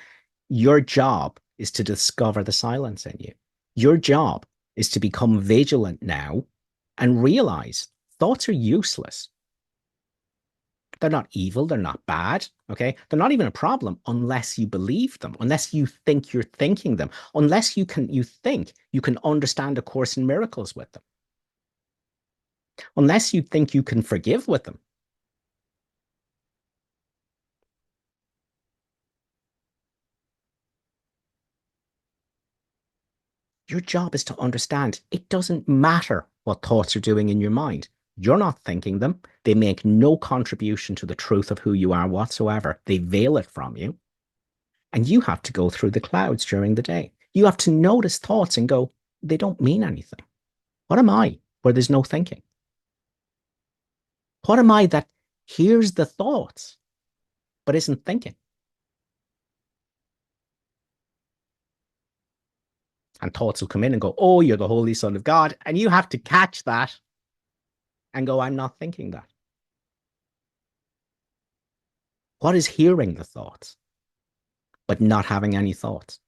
Your job is to discover the silence in you. Your job is to become vigilant now and realize thoughts are useless. They're not evil. They're not bad. Okay. They're not even a problem unless you believe them, unless you think you're thinking them, unless you think you can understand A Course in Miracles with them, unless you think you can forgive with them. Your job is to understand it doesn't matter what thoughts are doing in your mind. You're not thinking them. They make no contribution to the truth of who you are whatsoever. They veil it from you. And you have to go through the clouds during the day. You have to notice thoughts and go, they don't mean anything. What am I where there's no thinking? What am I that hears the thoughts but isn't thinking? And thoughts will come in and go, oh, you're the Holy Son of God. And you have to catch that. and go, I'm not thinking that? What is hearing the thoughts, but not having any thoughts?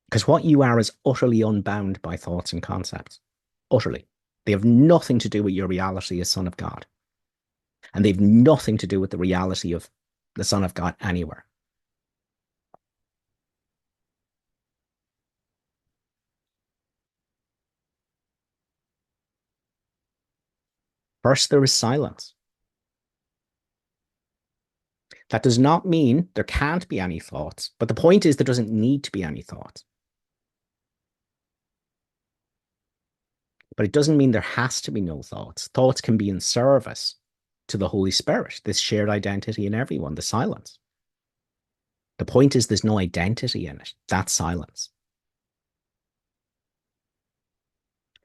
Because what you are is utterly unbound by thoughts and concepts. Utterly. They have nothing to do with your reality as Son of God. And they've nothing to do with the reality of the Son of God anywhere. First, there is silence. That does not mean there can't be any thoughts, but the point is there doesn't need to be any thoughts. But it doesn't mean there has to be no thoughts. Thoughts can be in service to the Holy Spirit, this shared identity in everyone, the silence. The point is there's no identity in it. That's silence.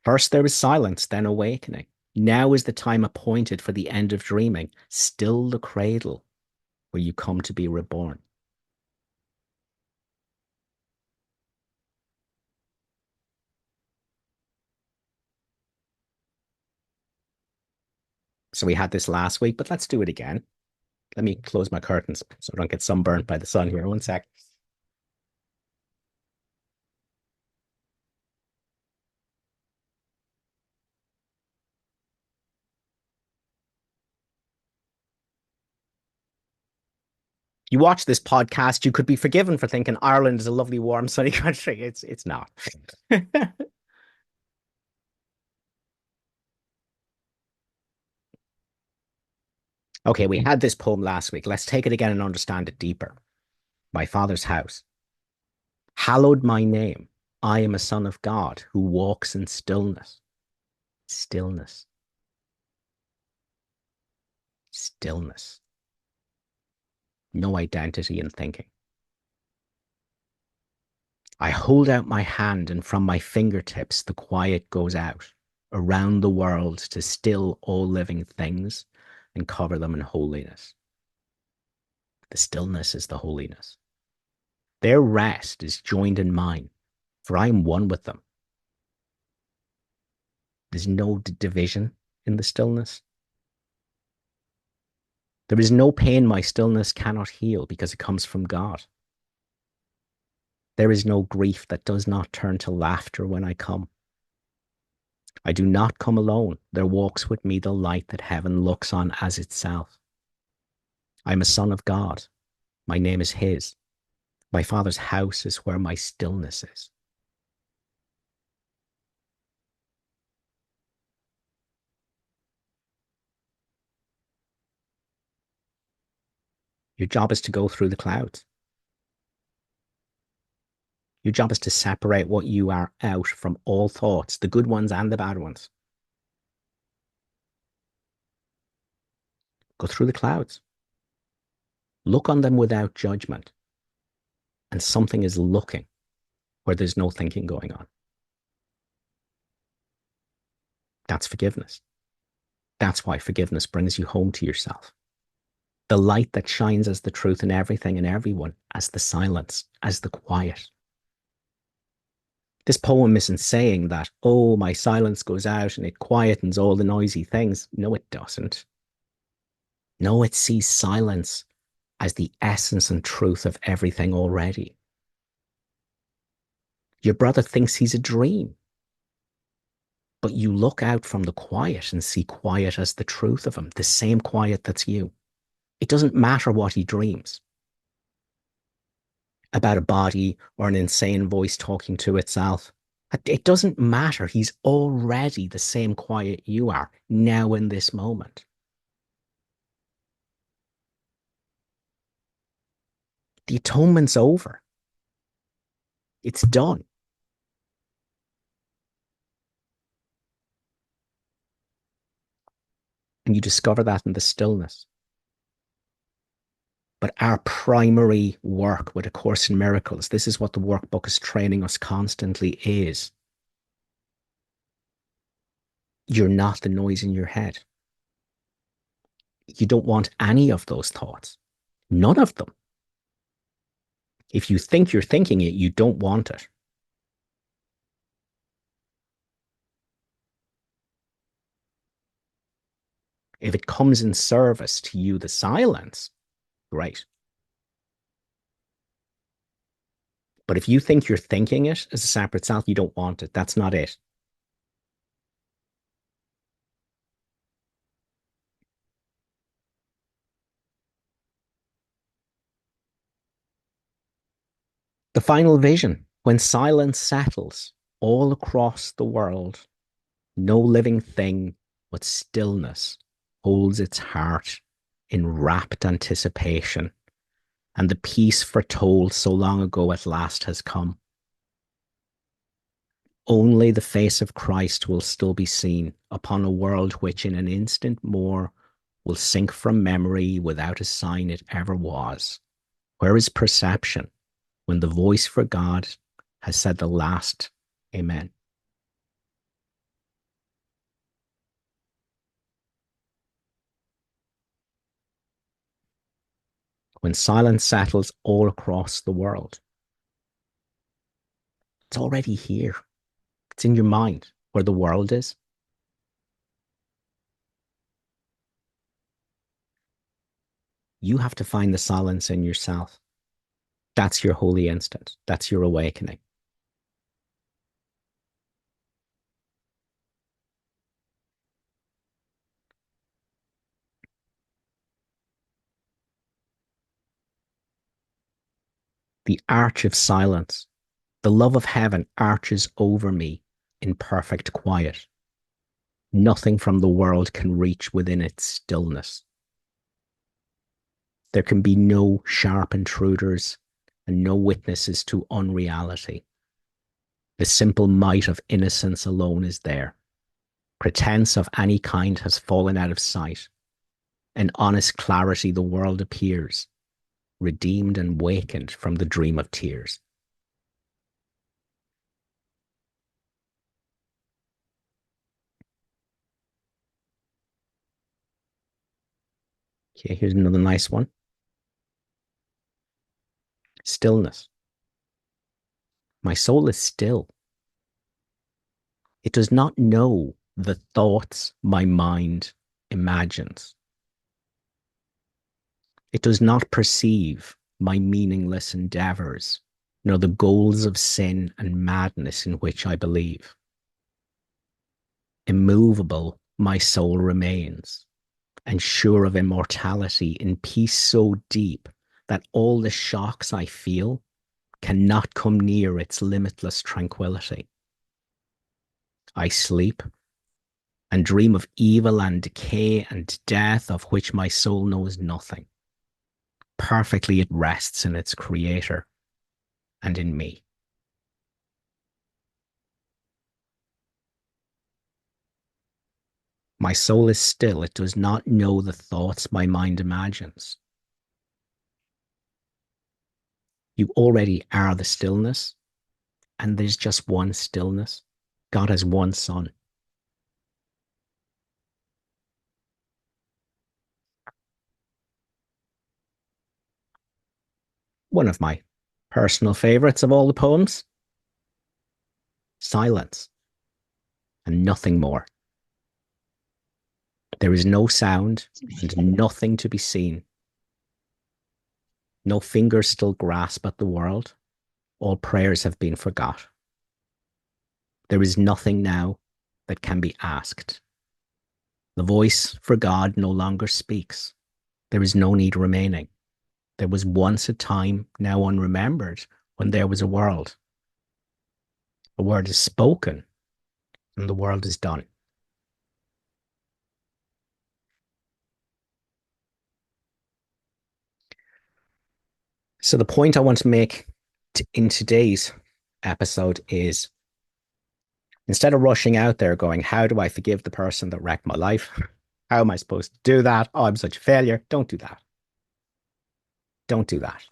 First there is silence, then awakening. Now is the time appointed for the end of dreaming. Still the cradle where you come to be reborn. So we had this last week, but let's do it again. Let me close my curtains so I don't get sunburned by the sun here. One sec. You watch this podcast, you could be forgiven for thinking Ireland is a lovely, warm, sunny country. It's not. Okay, we had this poem last week. Let's take it again and understand it deeper. My Father's house. Hallowed my name. I am a son of God who walks in stillness. Stillness. Stillness. No identity in thinking. I hold out my hand, and from my fingertips the quiet goes out around the world to still all living things and cover them in holiness. The stillness is the holiness. Their rest is joined in mine, for I am one with them. There's no division in the stillness. There is no pain my stillness cannot heal because it comes from God. There is no grief that does not turn to laughter when I come. I do not come alone. There walks with me the light that heaven looks on as itself. I am a son of God. My name is His. My Father's house is where my stillness is. Your job is to go through the clouds. Your job is to separate what you are out from all thoughts, the good ones and the bad ones. Go through the clouds. Look on them without judgment. And something is looking where there's no thinking going on. That's forgiveness. That's why forgiveness brings you home to yourself. The light that shines as the truth in everything and everyone, as the silence, as the quiet. This poem isn't saying that, oh, my silence goes out and it quietens all the noisy things. No, it doesn't. No, it sees silence as the essence and truth of everything already. Your brother thinks he's a dream, but you look out from the quiet and see quiet as the truth of him, the same quiet that's you. It doesn't matter what he dreams about a body or an insane voice talking to itself. It doesn't matter. He's already the same quiet you are now in this moment. The atonement's over. It's done. And you discover that in the stillness. But our primary work with A Course in Miracles, this is what the workbook is training us constantly, is you're not the noise in your head. You don't want any of those thoughts. None of them. If you think you're thinking it, you don't want it. If it comes in service to you, the silence, great. But if you think you're thinking it as a separate self, you don't want it. That's not it. The final vision, when silence settles all across the world, no living thing but stillness holds its heart in rapt anticipation, and the peace foretold so long ago at last has come. Only the face of Christ will still be seen upon a world which in an instant more will sink from memory without a sign it ever was. Where is perception when the voice for God has said the last Amen? When silence settles all across the world, it's already here. It's in your mind where the world is. You have to find the silence in yourself. That's your holy instant. That's your awakening. The arch of silence, the love of heaven arches over me in perfect quiet. Nothing from the world can reach within its stillness. There can be no sharp intruders and no witnesses to unreality. The simple might of innocence alone is there. Pretense of any kind has fallen out of sight. In honest clarity, the world appears, redeemed and wakened from the dream of tears. Okay, here's another nice one. Stillness. My soul is still. It does not know the thoughts my mind imagines. It does not perceive my meaningless endeavors, nor the goals of sin and madness in which I believe. Immovable, my soul remains, and sure of immortality in peace so deep that all the shocks I feel cannot come near its limitless tranquility. I sleep and dream of evil and decay and death of which my soul knows nothing. Perfectly it rests in its creator and in me. My soul is still. It does not know the thoughts my mind imagines. You already are the stillness, and there's just one stillness. God has one Son. One of my personal favorites of all the poems. Silence and nothing more. There is no sound and nothing to be seen. No fingers still grasp at the world. All prayers have been forgot. There is nothing now that can be asked. The voice for God no longer speaks. There is no need remaining. There was once a time, now unremembered, when there was a world. A word is spoken, and the world is done. So the point I want to make in today's episode is, instead of rushing out there going, how do I forgive the person that wrecked my life? How am I supposed to do that? Oh, I'm such a failure. Don't do that. Don't do that.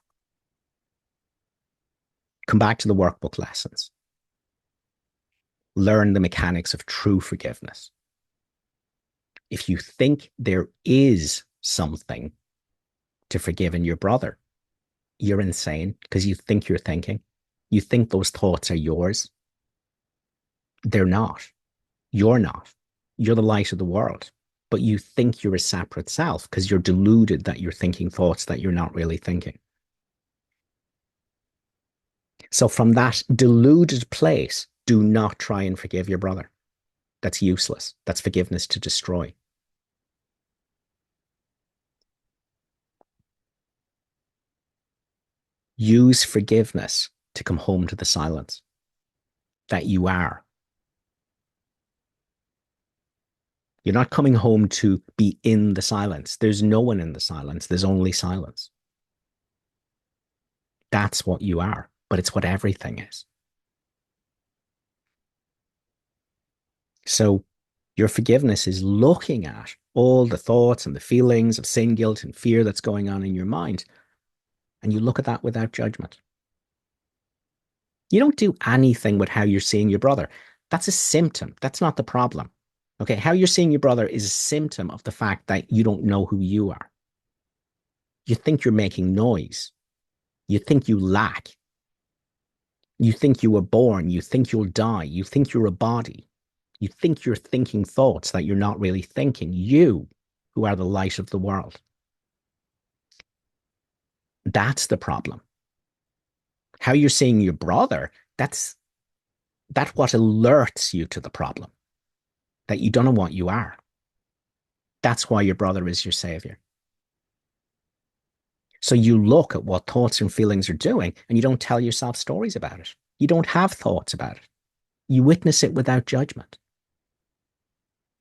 Come back to the workbook lessons. Learn the mechanics of true forgiveness. If you think there is something to forgive in your brother, you're insane because you think you're thinking. You think those thoughts are yours. They're not. You're not. You're the light of the world. but you think you're a separate self because you're deluded that you're thinking thoughts that you're not really thinking. So from that deluded place, do not try and forgive your brother. That's useless. That's forgiveness to destroy. Use forgiveness to come home to the silence that you are. You're not coming home to be in the silence. There's no one in the silence. There's only silence. That's what you are, but it's what everything is. So your forgiveness is looking at all the thoughts and the feelings of sin, guilt, and fear that's going on in your mind. And you look at that without judgment. You don't do anything with how you're seeing your brother. That's a symptom. That's not the problem. Okay. How you're seeing your brother is a symptom of the fact that you don't know who you are. You think you're making noise. You think you lack. You think you were born. You think you'll die. You think you're a body. You think you're thinking thoughts that you're not really thinking. You, who are the light of the world. That's the problem. How you're seeing your brother, that's what alerts you to the problem, that you don't know what you are. That's why your brother is your savior. So you look at what thoughts and feelings are doing and you don't tell yourself stories about it. You don't have thoughts about it. You witness it without judgment.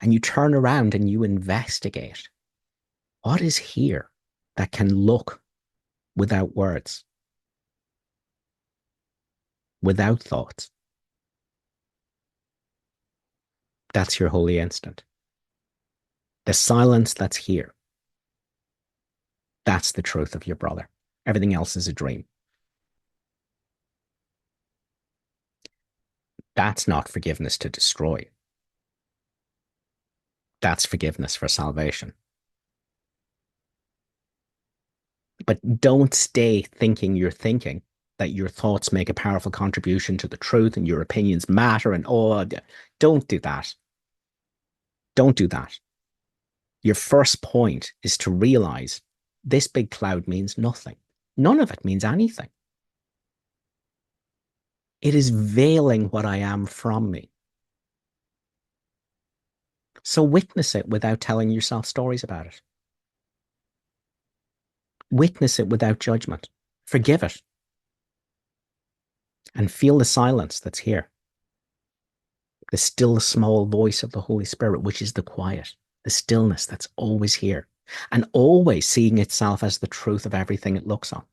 And you turn around and you investigate what is here that can look without words, without thoughts. That's your holy instant. The silence that's here. That's the truth of your brother. Everything else is a dream. That's not forgiveness to destroy. That's forgiveness for salvation. But don't stay thinking you're thinking that your thoughts make a powerful contribution to the truth and your opinions matter and oh, don't do that. Don't do that. Your first point is to realize this big cloud means nothing. None of it means anything. It is veiling what I am from me. So witness it without telling yourself stories about it. Witness it without judgment. Forgive it. And feel the silence that's here. The still small voice of the Holy Spirit, which is the quiet, the stillness that's always here and always seeing itself as the truth of everything it looks on.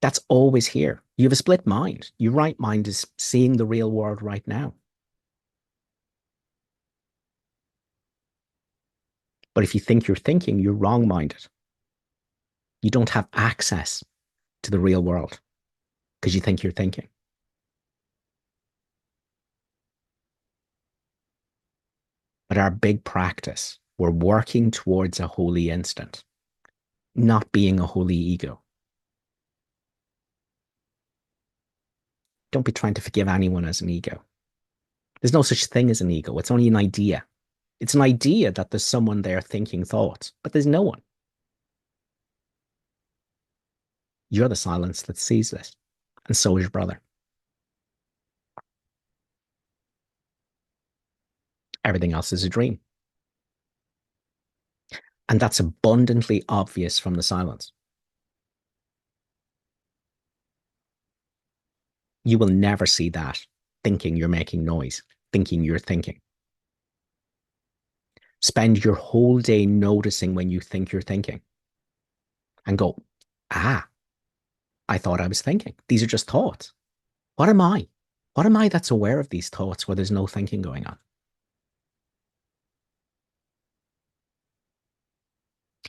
That's always here. You have a split mind. Your right mind is seeing the real world right now. But if you think you're thinking, you're wrong-minded. You don't have access to the real world because you think you're thinking. But our big practice, we're working towards a holy instant, not being a holy ego. Don't be trying to forgive anyone as an ego. There's no such thing as an ego. It's only an idea. It's an idea that there's someone there thinking thoughts, but there's no one. You're the silence that sees this, and so is your brother. Everything else is a dream. And that's abundantly obvious from the silence. You will never see that thinking you're making noise, thinking you're thinking. Spend your whole day noticing when you think you're thinking and go, ah, I thought I was thinking. These are just thoughts. What am I? What am I that's aware of these thoughts where there's no thinking going on?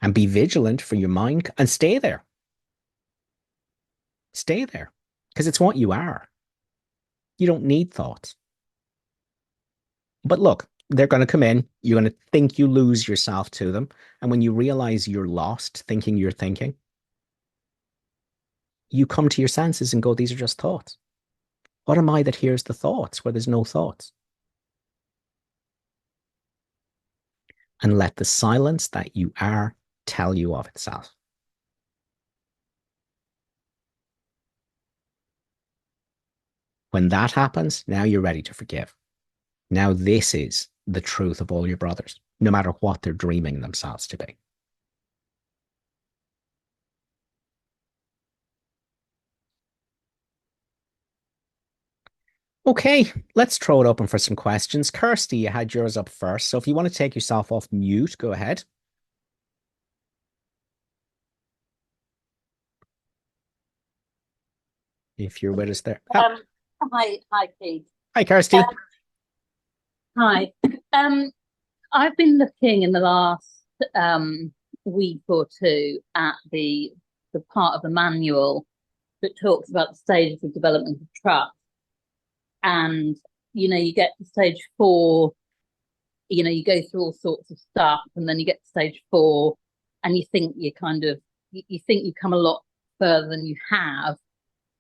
And be vigilant for your mind and stay there. Stay there because it's what you are. You don't need thoughts. But look, they're going to come in. You're going to think you lose yourself to them. And when you realize you're lost thinking you're thinking, you come to your senses and go, these are just thoughts. What am I that hears the thoughts where there's no thoughts? and let the silence that you are tell you of itself. When that happens, now you're ready to forgive. Now this is the truth of all your brothers, no matter what they're dreaming themselves to be. Okay, let's throw it open for some questions. Kirsty, you had yours up first. So if you want to take yourself off mute, go ahead. If you're with us there. Um, hi, Keith. Hi, Kirsty. Hi. I've been looking in the last week or two at the part of the manual that talks about the stages of development of trust. And, you get to stage 4, you go through all sorts of stuff, and then you get to stage 4, and you think you think you come a lot further than you have.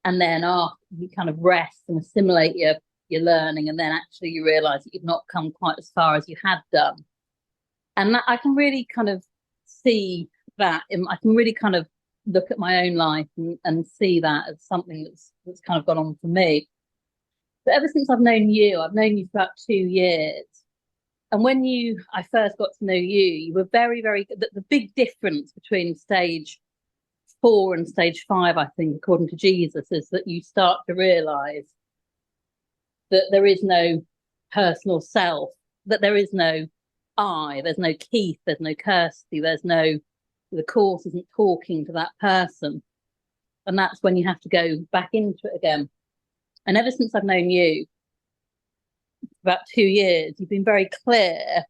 And then after you kind of rest and assimilate your learning, and then actually you realize that you've not come quite as far as you had done. And that, I can really kind of see that. I can really kind of look at my own life and see that as something that's kind of gone on for me. But ever since I've known you for about 2 years. And when I first got to know you were very, very, the big difference between stage 4 and stage 5, I think, according to Jesus, is that you start to realize that there is no personal self, that there is no I, there's no Keith, there's no Kirsty, the course isn't talking to that person. And that's when you have to go back into it again. And ever since I've known you, about 2 years, you've been very clear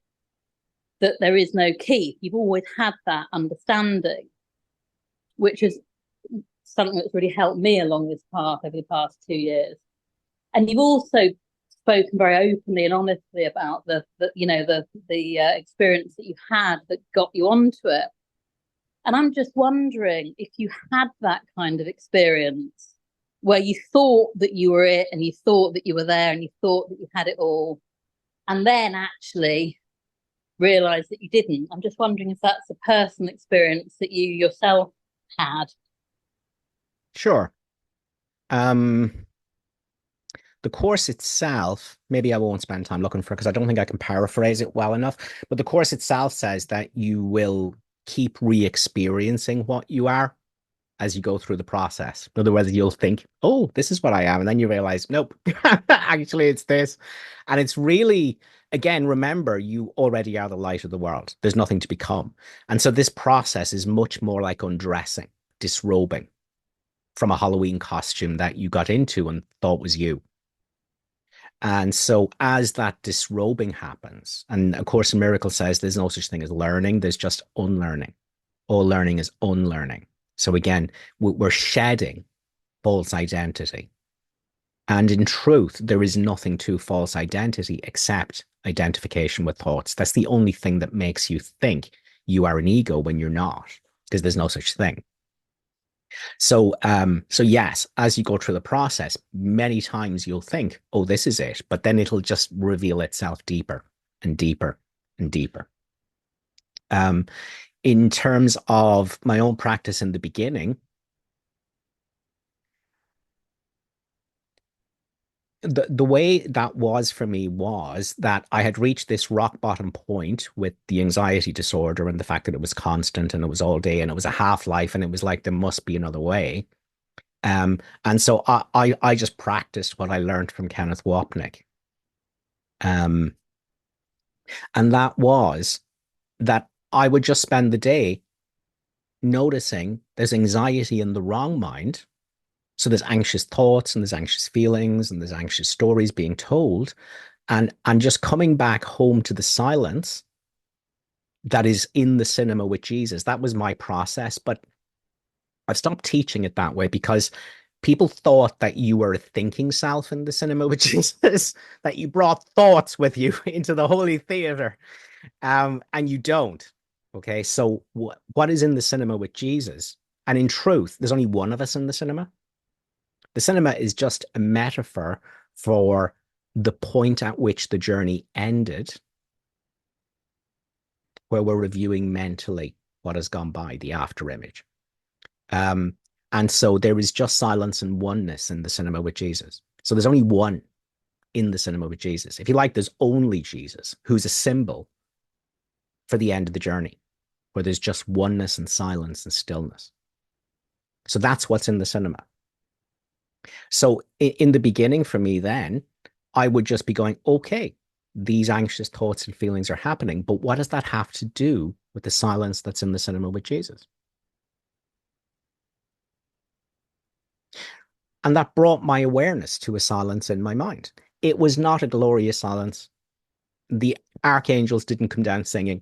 that there is no Keith. You've always had that understanding, which is something that's really helped me along this path over the past 2 years. And you've also spoken very openly and honestly about the experience that you've had that got you onto it. And I'm just wondering if you had that kind of experience where you thought that you were it, and you thought that you were there, and you thought that you had it all, and then actually realized that you didn't. I'm just wondering if that's a personal experience that you yourself had. Sure. The course itself, maybe I won't spend time looking for it because I don't think I can paraphrase it well enough. But the course itself says that you will keep re-experiencing what you are as you go through the process. In other words, you'll think, oh, this is what I am. And then you realize, nope, actually it's this. And it's really, again, remember, you already are the light of the world. There's nothing to become. And so this process is much more like undressing, disrobing from a Halloween costume that you got into and thought was you. And so as that disrobing happens, and of course, a miracle says there's no such thing as learning, there's just unlearning. All learning is unlearning. So again, we're shedding false identity. And in truth, there is nothing to false identity except identification with thoughts. That's the only thing that makes you think you are an ego when you're not, because there's no such thing. So yes, as you go through the process, many times you'll think, oh, this is it, but then it'll just reveal itself deeper and deeper and deeper. In terms of my own practice in the beginning, the way that was for me was that I had reached this rock bottom point with the anxiety disorder and the fact that it was constant and it was all day and it was a half-life and it was like there must be another way. And so I just practiced what I learned from Kenneth Wapnick. And that was that I would just spend the day noticing there's anxiety in the wrong mind. So there's anxious thoughts and there's anxious feelings and there's anxious stories being told. And just coming back home to the silence that is in the cinema with Jesus. That was my process. But I've stopped teaching it that way because people thought that you were a thinking self in the cinema with Jesus, that you brought thoughts with you into the holy theater. And you don't. Okay. So what is in the cinema with Jesus? And in truth, there's only one of us in the cinema. The cinema is just a metaphor for the point at which the journey ended. where we're reviewing mentally what has gone by, the after image. And so there is just silence and oneness in the cinema with Jesus. So there's only one in the cinema with Jesus. If you like, there's only Jesus, who's a symbol for the end of the journey, where there's just oneness and silence and stillness. So that's what's in the cinema. So in the beginning for me then, I would just be going, okay, these anxious thoughts and feelings are happening, but what does that have to do with the silence that's in the cinema with Jesus? And that brought my awareness to a silence in my mind. It was not a glorious silence. The archangels didn't come down singing.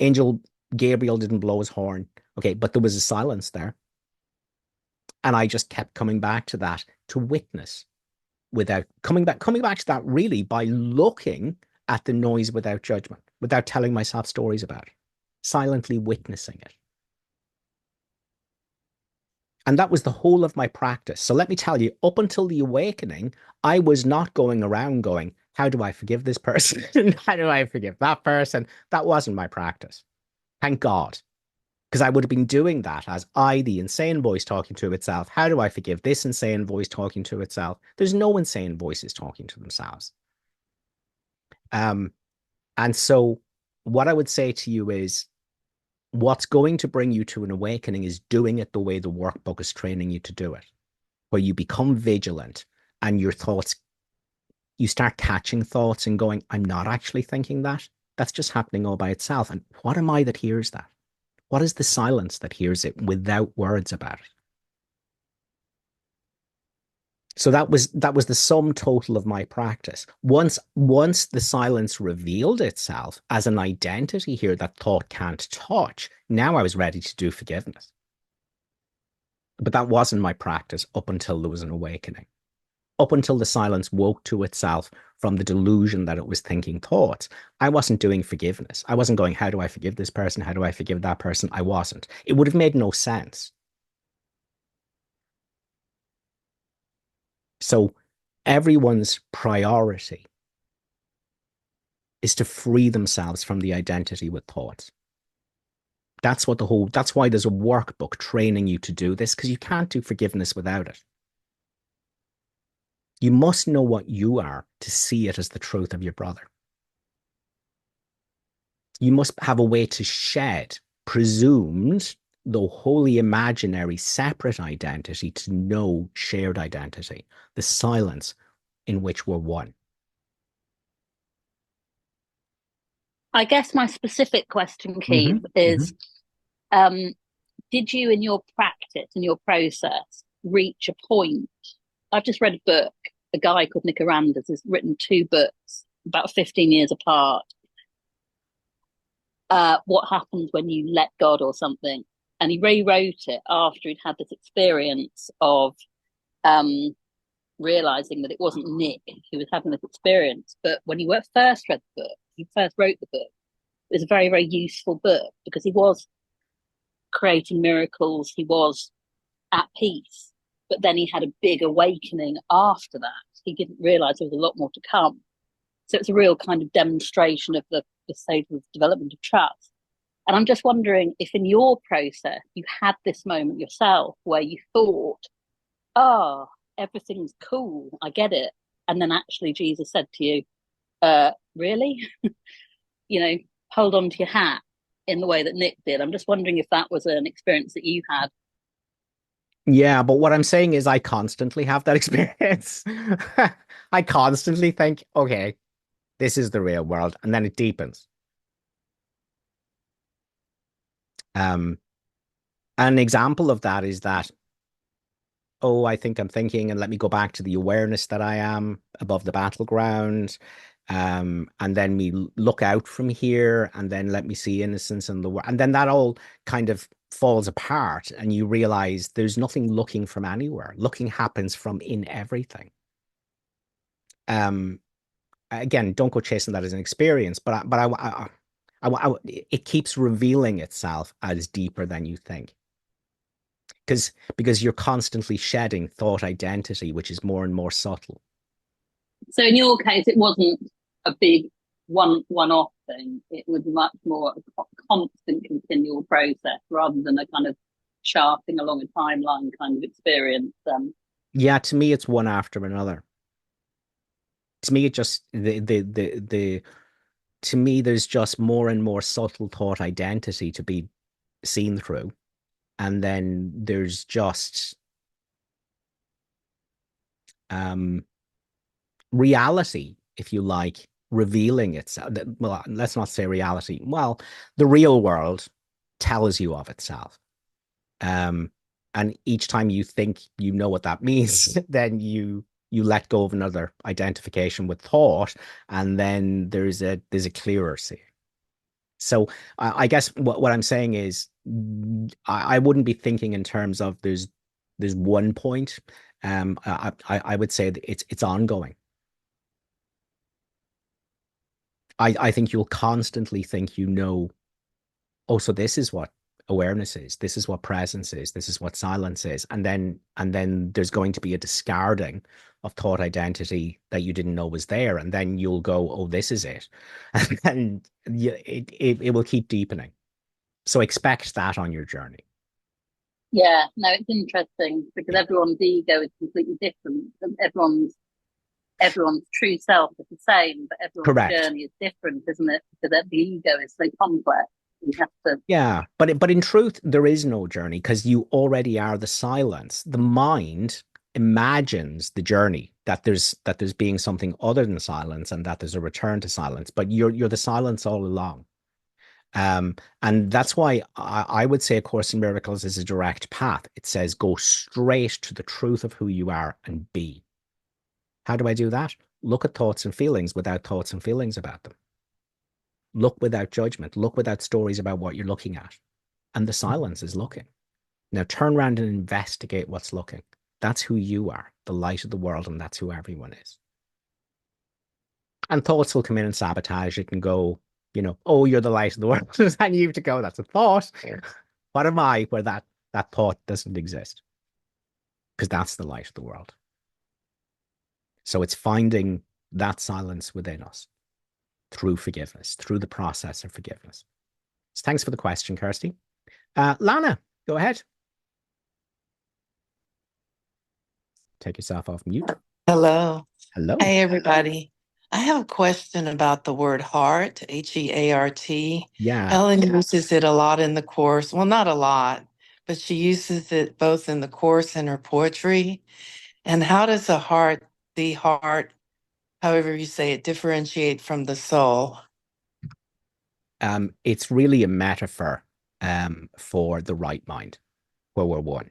Angel Gabriel didn't blow his horn. Okay, but there was a silence there. And I just kept coming back to that, to witness, without coming back to that really by looking at the noise without judgment, without telling myself stories about it, silently witnessing it. And that was the whole of my practice. So let me tell you, up until the awakening, I was not going around going, how do I forgive this person? How do I forgive that person? That wasn't my practice. Thank God. Because I would have been doing that as the insane voice talking to itself. How do I forgive this insane voice talking to itself? There's no insane voices talking to themselves. And so what I would say to you is, what's going to bring you to an awakening is doing it the way the workbook is training you to do it, where you become vigilant and your thoughts, you start catching thoughts and going, I'm not actually thinking that. That's just happening all by itself. And what am I that hears that? What is the silence that hears it without words about it? So that was the sum total of my practice. Once the silence revealed itself as an identity here that thought can't touch, now I was ready to do forgiveness. But that wasn't my practice up until there was an awakening. Up until the silence woke to itself from the delusion that it was thinking thoughts, I wasn't doing forgiveness. I wasn't going, how do I forgive this person? How do I forgive that person? I wasn't. It would have made no sense. So everyone's priority is to free themselves from the identity with thoughts. That's why there's a workbook training you to do this, because you can't do forgiveness without it. You must know what you are to see it as the truth of your brother. You must have a way to shed presumed, though wholly imaginary, separate identity to know shared identity, the silence in which we're one. I guess my specific question, Keith, is did you in your practice, in your process, reach a point? I've just read a book. A guy called Nick Arandas has written 2 books about 15 years apart. What happens when you let God or something? And he rewrote it after he'd had this experience of realizing that it wasn't Nick who was having this experience. But when he first read the book, he first wrote the book, it was a very, very useful book because he was creating miracles. He was at peace. But then he had a big awakening after that. He didn't realize there was a lot more to come. So it's a real kind of demonstration of the stage of development of trust. And I'm just wondering if in your process, you had this moment yourself where you thought, oh, everything's cool, I get it. And then actually Jesus said to you, really? Hold on to your hat in the way that Nick did. I'm just wondering if that was an experience that you had. Yeah, but what I'm saying is I constantly have that experience. I constantly think, okay, this is the real world, and then it deepens. An example of that is that, oh, I think I'm thinking, and let me go back to the awareness that I am above the battleground. And then we look out from here, and then let me see innocence in the world. And then that all kind of falls apart, and you realize there's nothing looking from anywhere. Looking happens from in everything. Again, don't go chasing that as an experience, but it keeps revealing itself as deeper than you think. Because you're constantly shedding thought identity, which is more and more subtle. So in your case, it wasn't a big one-off thing. It was much more a constant, continual process rather than a kind of shafting along a timeline kind of experience. Yeah, to me, it's one after another. To me, it just the to me, there's just more and more subtle thought identity to be seen through, and then there's just reality, if you like, revealing itself. Well, let's not say reality. Well, the real world tells you of itself. And each time you think you know what that means, then you let go of another identification with thought, and then there's a clearer see. So I guess what I'm saying is I wouldn't be thinking in terms of there's one point. I would say that it's ongoing. I think you'll constantly think you know, oh, so this is what awareness is, this is what presence is, this is what silence is. And then there's going to be a discarding of thought identity that you didn't know was there. And then you'll go, oh, this is it. And then it will keep deepening. So expect that on your journey. Yeah, no, it's interesting because everyone's ego is completely different. Everyone's true self is the same, but everyone's Correct. journey is different, isn't it? Because the ego is so complex. You have to. Yeah, but in truth, there is no journey because you already are the silence. The mind imagines the journey that there's being something other than silence and that there's a return to silence. But you're the silence all along. And that's why I would say A Course in Miracles is a direct path. It says go straight to the truth of who you are and be. How do I do that? Look at thoughts and feelings without thoughts and feelings about them. Look without judgment. Look without stories about what you're looking at. And the silence is looking. Now turn around and investigate what's looking. That's who you are, the light of the world, and that's who everyone is. And thoughts will come in and sabotage it and go, oh, you're the light of the world. And you have to go, that's a thought. What am I where that thought doesn't exist? Because that's the light of the world. So it's finding that silence within us through forgiveness, through the process of forgiveness. So thanks for the question, Kirsty. Lana, go ahead. Take yourself off mute. Hello. Hello. Hey, everybody. I have a question about the word heart, Heart. Yeah. Helen uses it a lot in the Course. Well, not a lot, but she uses it both in the Course and her poetry. And how does the heart, however you say it, differentiate from the soul? It's really a metaphor for the right mind, where we're one.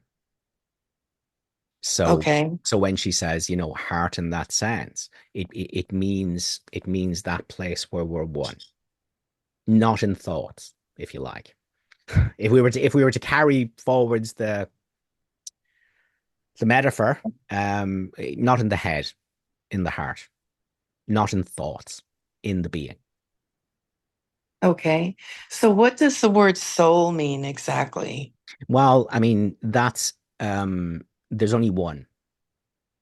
So, Okay. so when she says, heart in that sense, it means that place where we're one, not in thoughts, if you like. If we were to carry forwards the metaphor, not in the head, in the heart, not in thoughts, in the being. Okay. So what does the word soul mean exactly? Well, I mean, that's there's only one,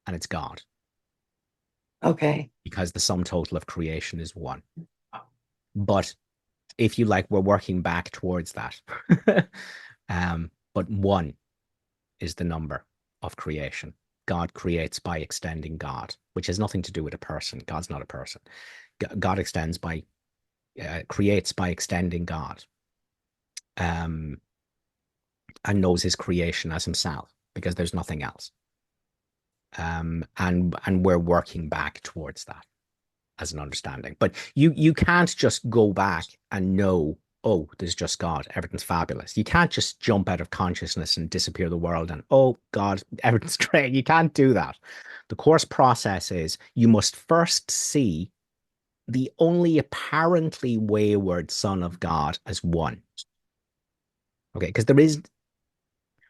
and it's God, Okay. because the sum total of creation is one. But if you like, we're working back towards that. But one is the number of creation. God creates by extending God, which has nothing to do with a person. God's not a person. God creates by extending God, and knows his creation as himself, because there's nothing else. And we're working back towards that as an understanding. But you can't just go back and know, oh, there's just God, everything's fabulous. You can't just jump out of consciousness and disappear the world and, oh God, everything's great. You can't do that. The Course process is you must first see the only apparently wayward Son of God as one. Okay, because there is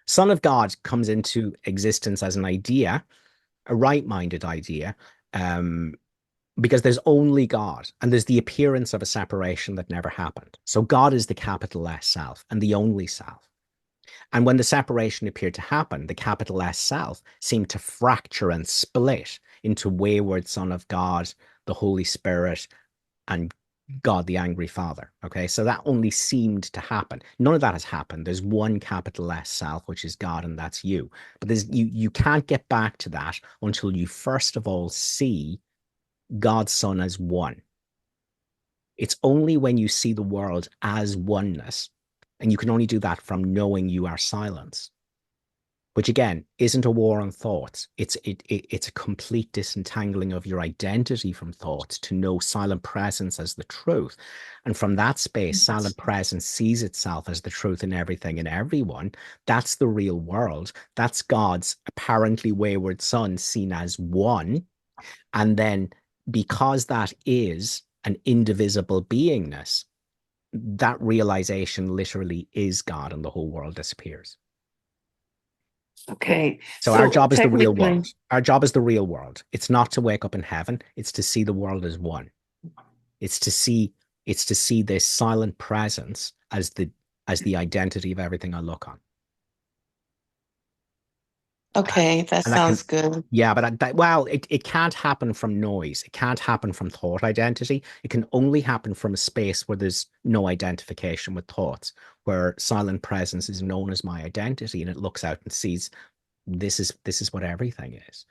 Son of God comes into existence as an idea, a right-minded idea, because there's only God, and there's the appearance of a separation that never happened. So God is the capital S self and the only self. And when the separation appeared to happen, the capital S self seemed to fracture and split into wayward Son of God, the Holy Spirit, and God, the angry father. Okay, so that only seemed to happen. None of that has happened. There's one capital S self, which is God, and that's you. But you can't get back to that until you first of all see God's Son as one. It's only when you see the world as oneness, and you can only do that from knowing you are silence, which again isn't a war on thoughts. It's a complete disentangling of your identity from thoughts to know silent presence as the truth. And from that space, silent presence sees itself as the truth in everything and everyone. That's the real world. That's God's apparently wayward Son seen as one. And then because that is an indivisible beingness, that realization literally is God, and the whole world disappears. Okay. So our job is the real technically- world. Our job is the real world. It's not to wake up in heaven. It's to see the world as one. It's to see this silent presence as the identity of everything I look on. Okay, that And that can, sounds good. yeah, but it can't happen from noise. It can't happen from thought identity. It can only happen from a space where there's no identification with thoughts, where silent presence is known as my identity, and it looks out and sees this is what everything is.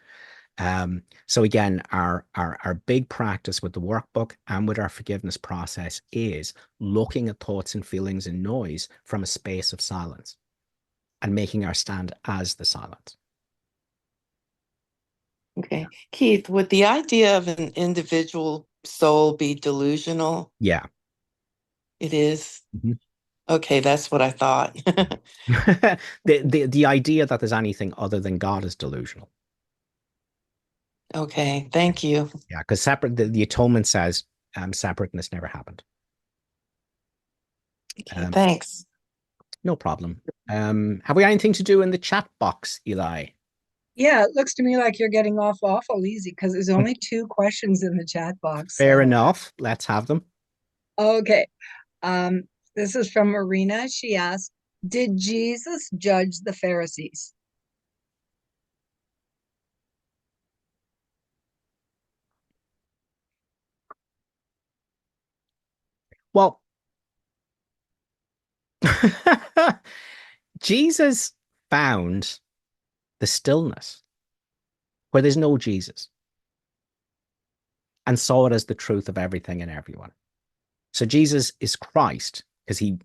So again, our big practice with the workbook and with our forgiveness process is looking at thoughts and feelings and noise from a space of silence and making our stand as the silence. Okay. Keith, would the idea of an individual soul be delusional? Yeah. It is. Mhm. Okay, that's what I thought. The idea that there's anything other than God is delusional. Okay, thank you. Yeah, because the atonement says separateness never happened. Okay, thanks. No problem. Have we anything to do in the chat box, Eli? Yeah, it looks to me like you're getting off awful easy because there's only 2 questions in the chat box. Fair enough. Let's have them. Okay. This is from Marina. She asked, did Jesus judge the Pharisees? Well, Jesus found the stillness where there's no Jesus and saw it as the truth of everything and everyone. So Jesus is Christ because he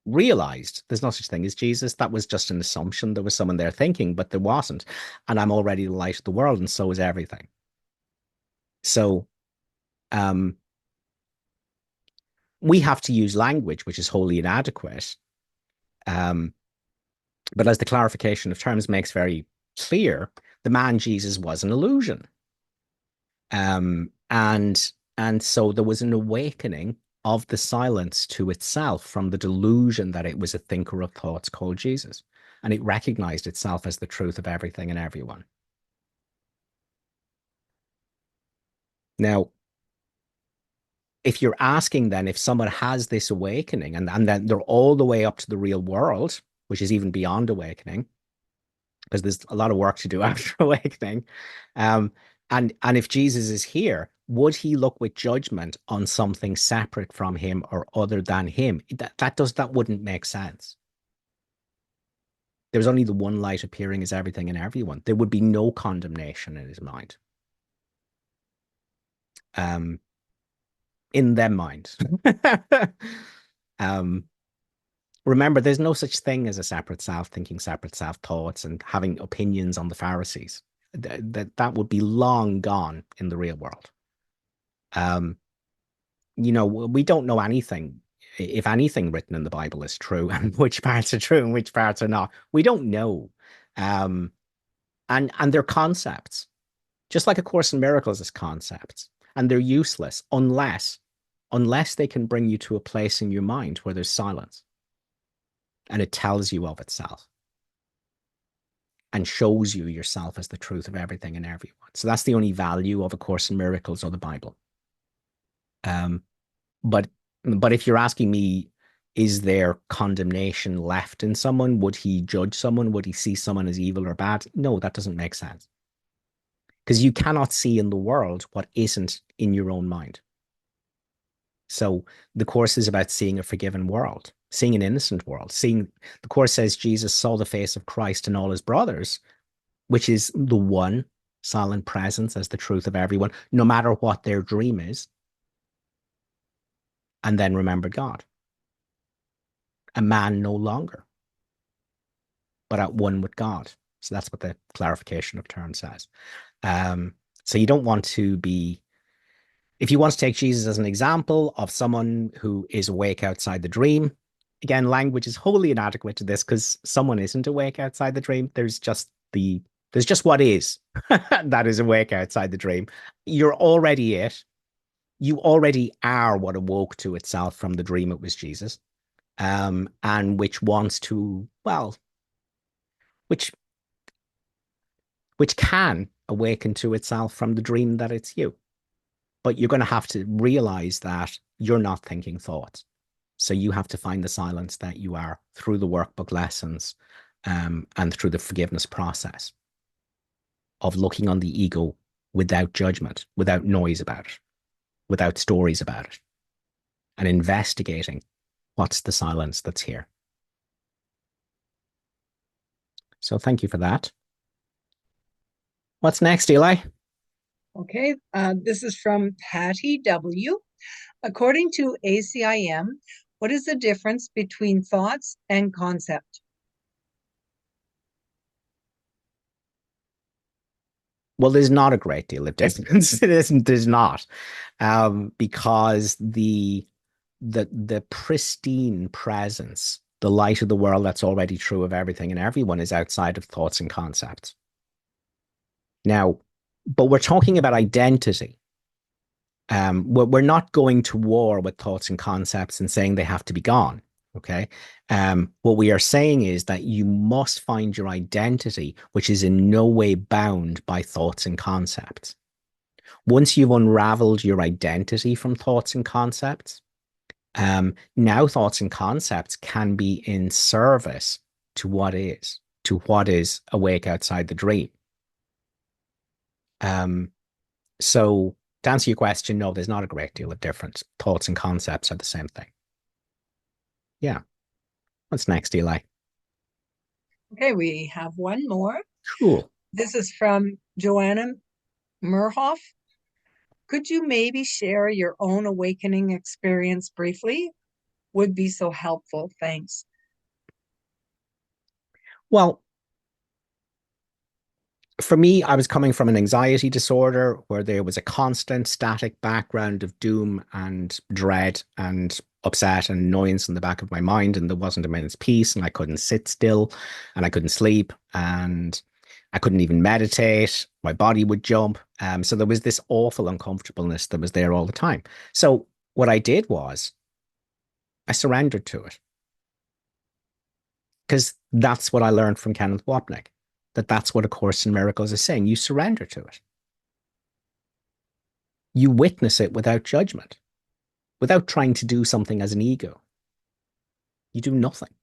realized there's no such thing as Jesus. That was just an assumption. There was someone there thinking, but there wasn't. And I'm already the light of the world, and so is everything. So we have to use language which is wholly inadequate. But as the clarification of terms makes very clear, the man Jesus was an illusion. And so there was an awakening of the silence to itself from the delusion that it was a thinker of thoughts called Jesus. And it recognized itself as the truth of everything and everyone. Now, if you're asking then if someone has this awakening and then they're all the way up to the real world, which is even beyond awakening, because there's a lot of work to do after awakening. And if Jesus is here, would he look with judgment on something separate from him or other than him? That wouldn't make sense. There's only the one light appearing as everything and everyone. There would be no condemnation in his mind. In their mind. Remember, there's no such thing as a separate self, thinking separate self thoughts and having opinions on the Pharisees. That would be long gone in the real world. We don't know anything, if anything written in the Bible is true, and which parts are true and which parts are not. We don't know. And they're concepts, just like A Course in Miracles is concepts, and they're useless unless they can bring you to a place in your mind where there's silence. And it tells you of itself and shows you yourself as the truth of everything and everyone. So that's the only value of A Course in Miracles or the Bible. But if you're asking me, is there condemnation left in someone? Would he judge someone? Would he see someone as evil or bad? No, that doesn't make sense. Because you cannot see in the world what isn't in your own mind. So the Course is about seeing a forgiven world, seeing an innocent world, seeing, the Course says Jesus saw the face of Christ in all his brothers, which is the one silent presence as the truth of everyone, no matter what their dream is, and then remembered God. A man no longer, but at one with God. So that's what the clarification of term says. So you don't want to be, if you want to take Jesus as an example of someone who is awake outside the dream, again, language is wholly inadequate to this because someone isn't awake outside the dream. There's just what is that is awake outside the dream. You're already it. You already are what awoke to itself from the dream. It was Jesus, and which wants to, well, which can awaken to itself from the dream that it's you. But you're going to have to realize that you're not thinking thoughts. So you have to find the silence that you are through the workbook lessons, and through the forgiveness process of looking on the ego without judgment, without noise about it, without stories about it, and investigating what's the silence that's here. So thank you for that. What's next, Eli? Okay, this is from Patty W. According to ACIM, what is the difference between thoughts and concept? Well, there's not a great deal of difference. There's not, because the pristine presence, the light of the world that's already true of everything and everyone, is outside of thoughts and concepts. Now, but we're talking about identity. We're not going to war with thoughts and concepts and saying they have to be gone. Okay. What we are saying is that you must find your identity, which is in no way bound by thoughts and concepts. Once you've unraveled your identity from thoughts and concepts, now thoughts and concepts can be in service to what is awake outside the dream. So to answer your question, no, there's not a great deal of difference. Thoughts and concepts are the same thing. Yeah. What's next, Eli? Okay, we have one more. Cool. This is from Joanna Murhoff. Could you maybe share your own awakening experience briefly? Would be so helpful. Thanks. Well, for me, I was coming from an anxiety disorder where there was a constant static background of doom and dread and upset and annoyance in the back of my mind, and there wasn't a minute's peace, and I couldn't sit still, and I couldn't sleep, and I couldn't even meditate. My body would jump. So there was this awful uncomfortableness that was there all the time. So what I did was I surrendered to it, because that's what I learned from Kenneth Wapnick. That's what A Course in Miracles is saying. You surrender to it. You witness it without judgment, without trying to do something as an ego. You do nothing,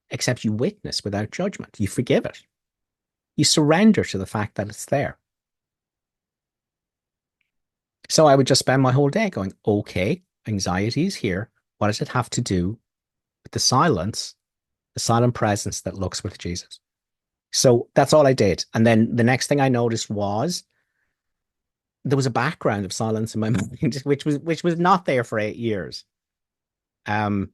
except you witness without judgment. You forgive it. You surrender to the fact that it's there. So I would just spend my whole day going, okay, anxiety is here. What does it have to do with the silent presence that looks with Jesus? So that's all I did. And then the next thing I noticed was there was a background of silence in my mind, which was not there for 8 years. And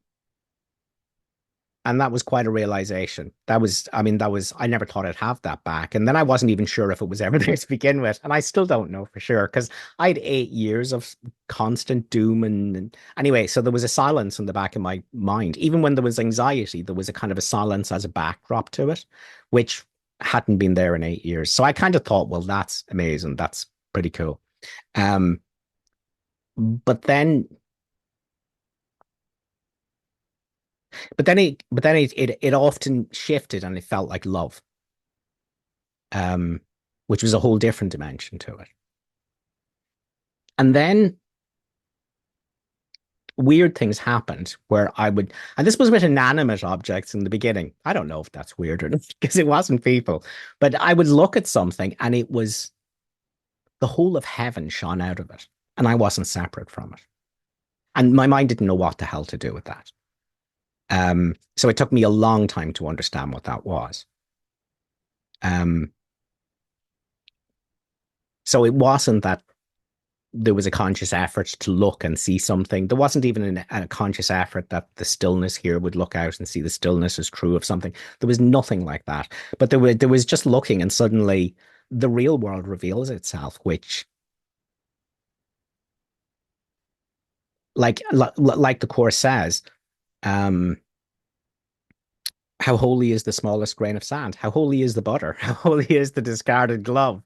that was quite a realization. I never thought I'd have that back. And then I wasn't even sure if it was ever there to begin with. And I still don't know for sure, because I had 8 years of constant doom. And anyway, so there was a silence in the back of my mind. Even when there was anxiety, there was a kind of a silence as a backdrop to it, which hadn't been there in 8 years. So I kind of thought, well, that's amazing. That's pretty cool. But then it often shifted, and it felt like love, which was a whole different dimension to it. And then weird things happened where and this was with inanimate objects in the beginning. I don't know if that's weird or not, because it wasn't people, but I would look at something and it was the whole of heaven shone out of it, and I wasn't separate from it. And my mind didn't know what the hell to do with that. So it took me a long time to understand what that was. So it wasn't that there was a conscious effort to look and see something. There wasn't even a conscious effort that the stillness here would look out and see the stillness as true of something. There was nothing like that. But there was just looking, and suddenly the real world reveals itself, which, like the Course says, um, how holy is the smallest grain of sand? How holy is the butter? How holy is the discarded glove?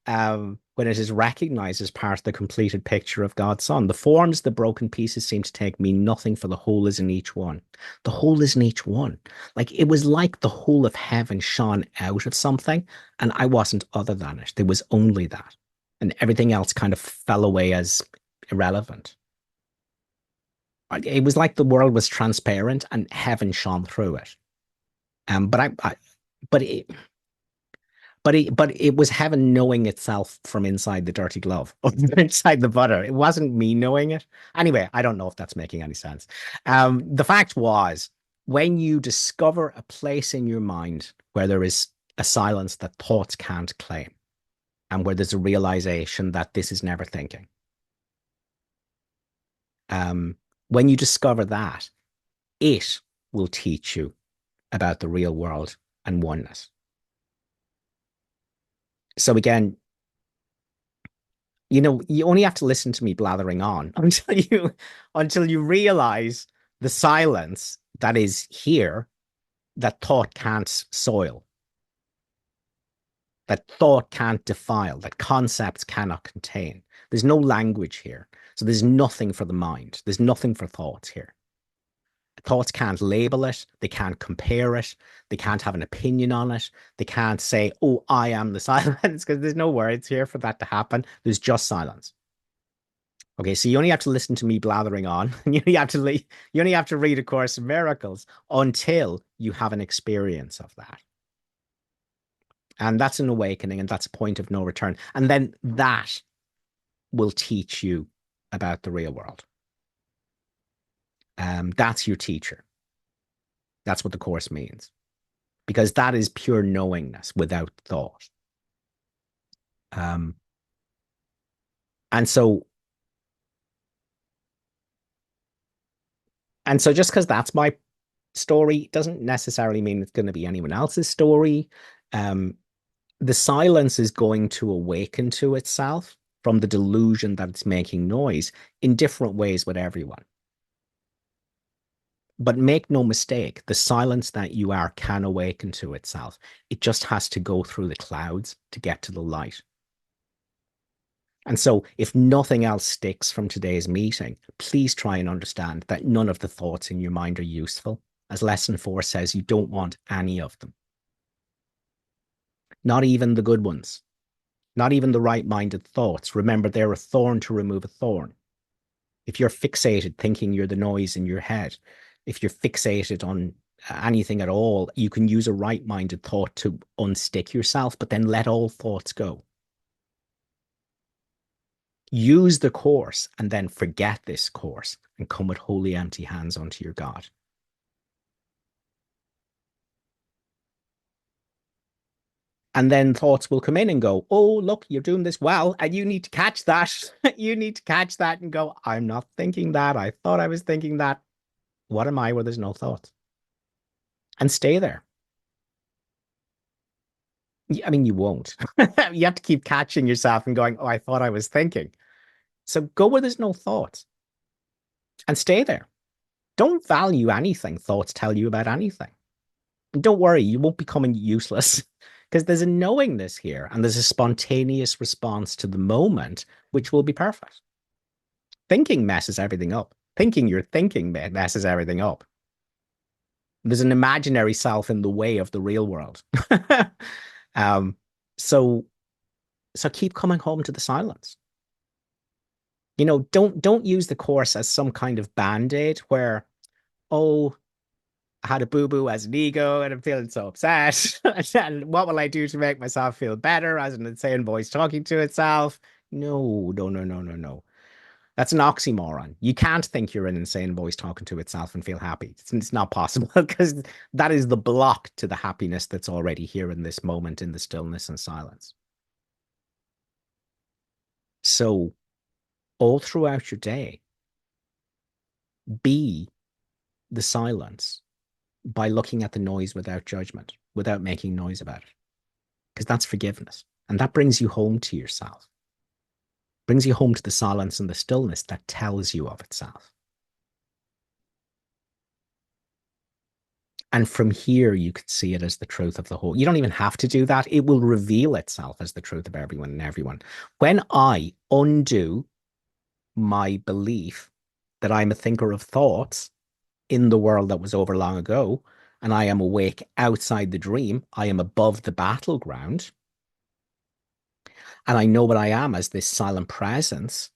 When it is recognized as part of the completed picture of God's Son. The forms, the broken pieces seem to take mean nothing, for the whole is in each one. The whole is in each one. Like it was like the whole of heaven shone out of something, and I wasn't other than it. There was only that. And everything else kind of fell away as irrelevant. It was like the world was transparent and heaven shone through it. But it, but it was heaven knowing itself from inside the dirty glove or inside the butter. It wasn't me knowing it. Anyway, I don't know if that's making any sense. The fact was, when you discover a place in your mind where there is a silence that thoughts can't claim, and where there's a realization that this is never thinking, when you discover that, it will teach you about the real world and oneness. So again, you only have to listen to me blathering on until you realize the silence that is here, that thought can't soil, that thought can't defile, that concepts cannot contain. There's no language here. So there's nothing for the mind. There's nothing for thoughts here. Thoughts can't label it. They can't compare it. They can't have an opinion on it. They can't say, oh, I am the silence, because there's no words here for that to happen. There's just silence. Okay, so you only have to listen to me blathering on, and you only have to read A Course in Miracles until you have an experience of that. And that's an awakening, and that's a point of no return. And then that will teach you about the real world. That's your teacher. That's what the Course means, because that is pure knowingness without thought. And so just because that's my story doesn't necessarily mean it's going to be anyone else's story. The silence is going to awaken to itself from the delusion that it's making noise in different ways with everyone. But make no mistake, the silence that you are can awaken to itself. It just has to go through the clouds to get to the light. And so if nothing else sticks from today's meeting, please try and understand that none of the thoughts in your mind are useful. As lesson 4 says, you don't want any of them. Not even the good ones. Not even the right-minded thoughts. Remember, they're a thorn to remove a thorn. If you're fixated thinking you're the noise in your head, if you're fixated on anything at all, you can use a right-minded thought to unstick yourself, but then let all thoughts go. Use the Course and then forget this Course and come with wholly empty hands unto your God. And then thoughts will come in and go, oh, look, you're doing this well, and you need to catch that. You need to catch that and go, I'm not thinking that. I thought I was thinking that. What am I where there's no thoughts? And stay there. I mean, you won't. You have to keep catching yourself and going, oh, I thought I was thinking. So go where there's no thoughts and stay there. Don't value anything thoughts tell you about anything. And don't worry, you won't become useless, because there's a knowingness here and there's a spontaneous response to the moment, which will be perfect. Thinking messes everything up. Thinking you're thinking messes everything up. There's an imaginary self in the way of the real world. So keep coming home to the silence. Don't use the Course as some kind of band-aid where, oh, I had a boo-boo as an ego and I'm feeling so upset. And what will I do to make myself feel better, as an insane voice talking to itself? No. That's an oxymoron. You can't think you're an insane voice talking to itself and feel happy. It's not possible because that is the block to the happiness that's already here in this moment, in the stillness and silence. So all throughout your day, be the silence by looking at the noise without judgment, without making noise about it, because that's forgiveness. And that brings you home to yourself, brings you home to the silence and the stillness that tells you of itself. And from here, you could see it as the truth of the whole. You don't even have to do that. It will reveal itself as the truth of everyone and everyone. When I undo my belief that I'm a thinker of thoughts in the world that was over long ago, and I am awake outside the dream, I am above the battleground, and I know what I am as this silent presence,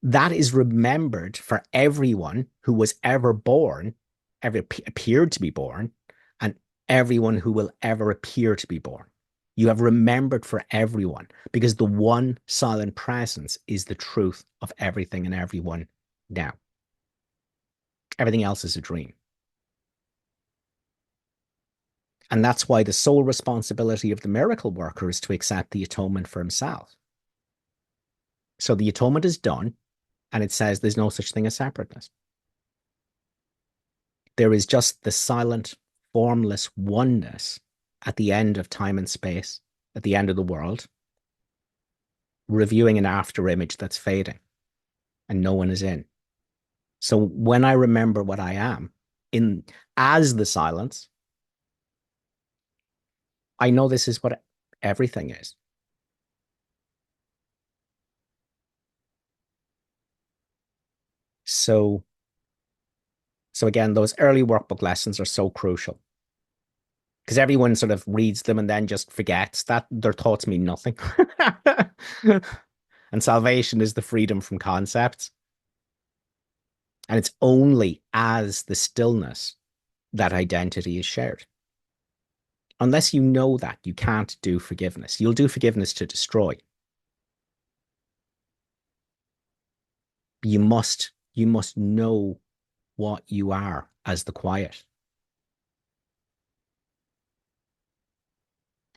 that is remembered for everyone who was ever born, ever appeared to be born, and everyone who will ever appear to be born. You have remembered for everyone because the one silent presence is the truth of everything and everyone now. Everything else is a dream. And that's why the sole responsibility of the miracle worker is to accept the atonement for himself. So the atonement is done, and it says there's no such thing as separateness. There is just the silent, formless oneness at the end of time and space, at the end of the world, reviewing an after image that's fading, and no one is in. So when I remember what I am in as the silence, I know this is what everything is. So again, those early workbook lessons are so crucial because everyone sort of reads them and then just forgets that their thoughts mean nothing. And salvation is the freedom from concepts. And it's only as the stillness that identity is shared. Unless you know that, you can't do forgiveness. You'll do forgiveness to destroy. You must know what you are as the quiet.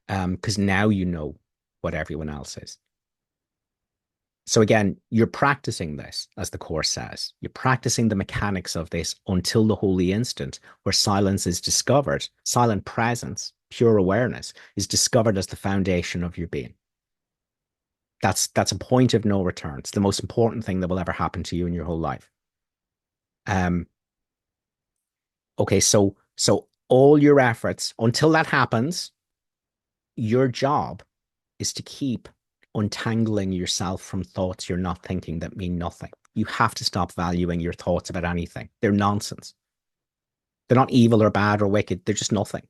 Because now you know what everyone else is. So again, you're practicing this, as the Course says. You're practicing the mechanics of this until the holy instant where silence is discovered, silent presence, pure awareness is discovered as the foundation of your being. That's a point of no return. It's the most important thing that will ever happen to you in your whole life. Okay, so all your efforts, until that happens, your job is to keep untangling yourself from thoughts you're not thinking that mean nothing. You have to stop valuing your thoughts about anything. They're nonsense. They're not evil or bad or wicked. They're just nothing.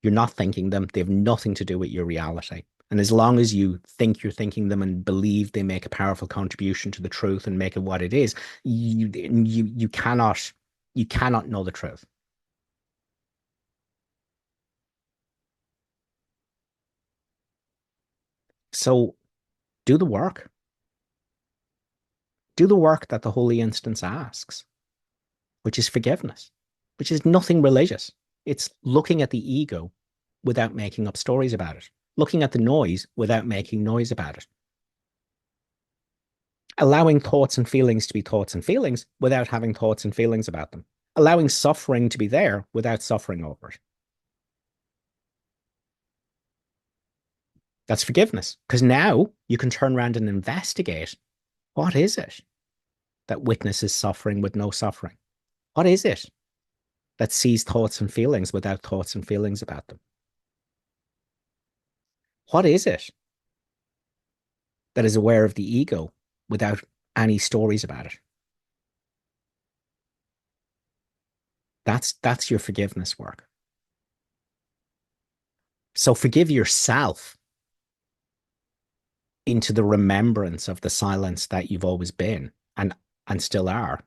You're not thinking them. They have nothing to do with your reality. And as long as you think you're thinking them and believe they make a powerful contribution to the truth and make it what it is, you cannot know the truth. So do the work. Do the work that the holy instance asks, which is forgiveness, which is nothing religious. It's looking at the ego without making up stories about it, looking at the noise without making noise about it, allowing thoughts and feelings to be thoughts and feelings without having thoughts and feelings about them, allowing suffering to be there without suffering over it. That's forgiveness, because now you can turn around and investigate what is it that witnesses suffering with no suffering? What is it that sees thoughts and feelings without thoughts and feelings about them? What is it that is aware of the ego without any stories about it? That's your forgiveness work. So forgive yourself into the remembrance of the silence that you've always been and still are.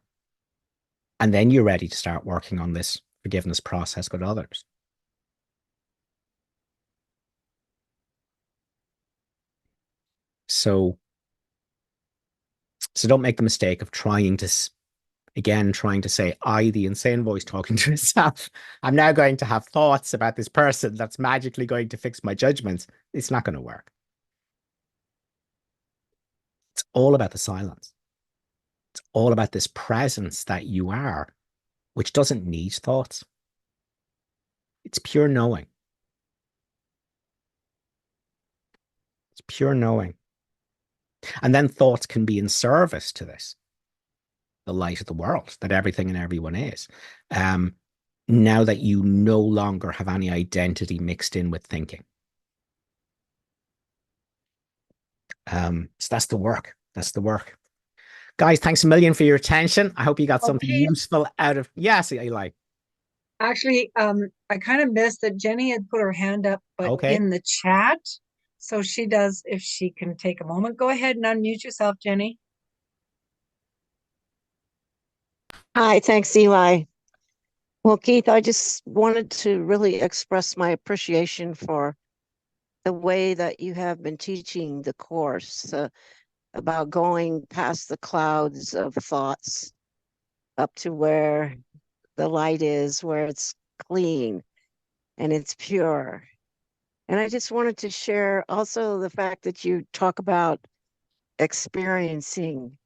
And then you're ready to start working on this forgiveness process with others. So So don't make the mistake of trying to say, I, the insane voice talking to itself, I'm now going to have thoughts about this person that's magically going to fix my judgments. It's not going to work. It's all about the silence. It's all about this presence that you are, which doesn't need thoughts. It's pure knowing. It's pure knowing. And then thoughts can be in service to this, the light of the world that everything and everyone is. Now that you no longer have any identity mixed in with thinking. So that's the work. That's the work. Guys, thanks a million for your attention. I hope you got something Okay. useful out of. Yes, Eli. Actually, I kind of missed that Jenny had put her hand up, but Okay. in the chat. So she does, if she can take a moment. Go ahead and unmute yourself, Jenny. Hi, thanks, Eli. Well, Keith, I just wanted to really express my appreciation for the way that you have been teaching the course about going past the clouds of thoughts up to where the light is, where it's clean and it's pure. And I just wanted to share also the fact that you talk about experiencing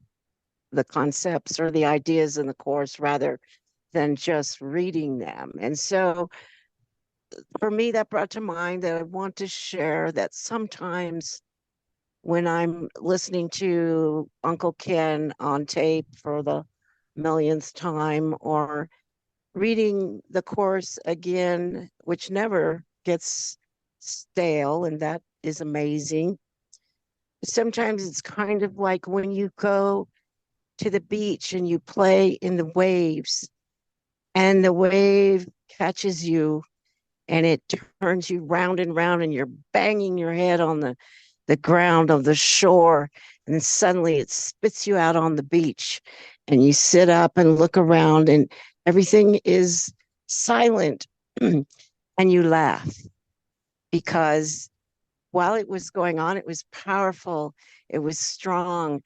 the concepts or the ideas in the course rather than just reading them. And so for me, that brought to mind that I want to share that sometimes when I'm listening to Uncle Ken on tape for the millionth time or reading the course again, which never gets stale, and that is amazing. Sometimes it's kind of like when you go to the beach and you play in the waves, and the wave catches you and it turns you round and round, and you're banging your head on the ground of the shore, and then suddenly it spits you out on the beach, and you sit up and look around, and everything is silent, and you laugh because while it was going on, it was powerful, it was strong.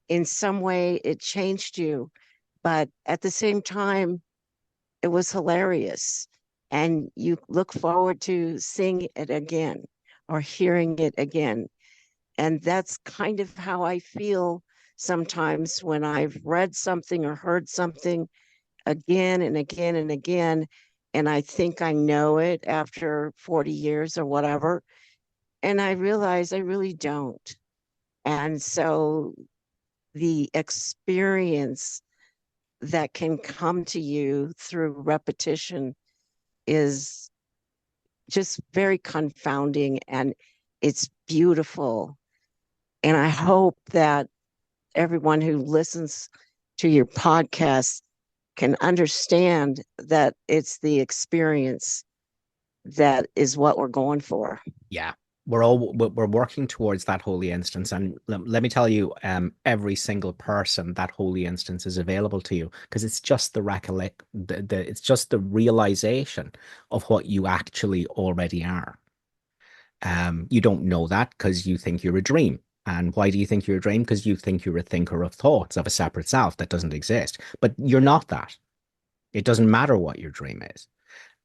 In some way, it changed you, but at the same time, it was hilarious. And you look forward to seeing it again or hearing it again. And that's kind of how I feel sometimes when I've read something or heard something again and again and again. And I think I know it after 40 years or whatever. And I realize I really don't. And so the experience that can come to you through repetition is just very confounding and it's beautiful. And I hope that everyone who listens to your podcast can understand that it's the experience that is what we're going for. Yeah. We're working towards that holy instance, and let me tell you, every single person that holy instance is available to you because it's just the recollect, it's just the realization of what you actually already are. You don't know that because you think you're a dream. And why do you think you're a dream? Because you think you're a thinker of thoughts of a separate self that doesn't exist. But you're not that. It doesn't matter what your dream is.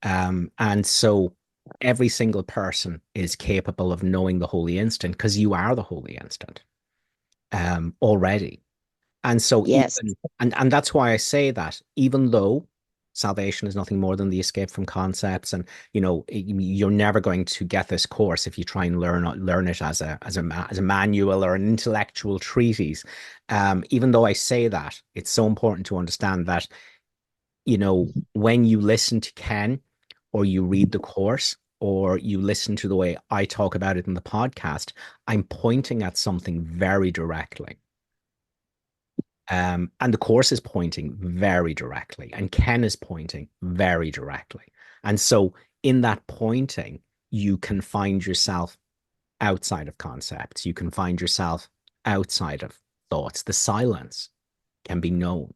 And so every single person is capable of knowing the holy instant because you are the holy instant already. And so Yes. and that's why I say that even though salvation is nothing more than the escape from concepts, and you're never going to get this course if you try and learn it as a manual or an intellectual treatise. Even though I say that, it's so important to understand that when you listen to Ken or you read the course or you listen to the way I talk about it in the podcast, I'm pointing at something very directly. And the course is pointing very directly, and Ken is pointing very directly. And so in that pointing, you can find yourself outside of concepts. You can find yourself outside of thoughts. The silence can be known.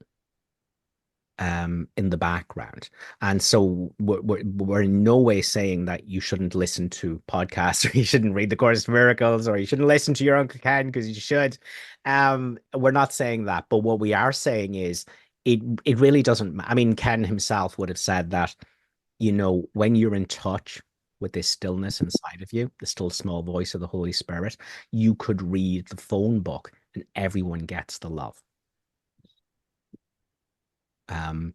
in the background. And so we're in no way saying that you shouldn't listen to podcasts, or you shouldn't read the Course of Miracles, or you shouldn't listen to your Uncle Ken, because you should. We're not saying that. But what we are saying is it really doesn't. I mean, Ken himself would have said that, when you're in touch with this stillness inside of you, the still small voice of the Holy Spirit, you could read the phone book and everyone gets the love. And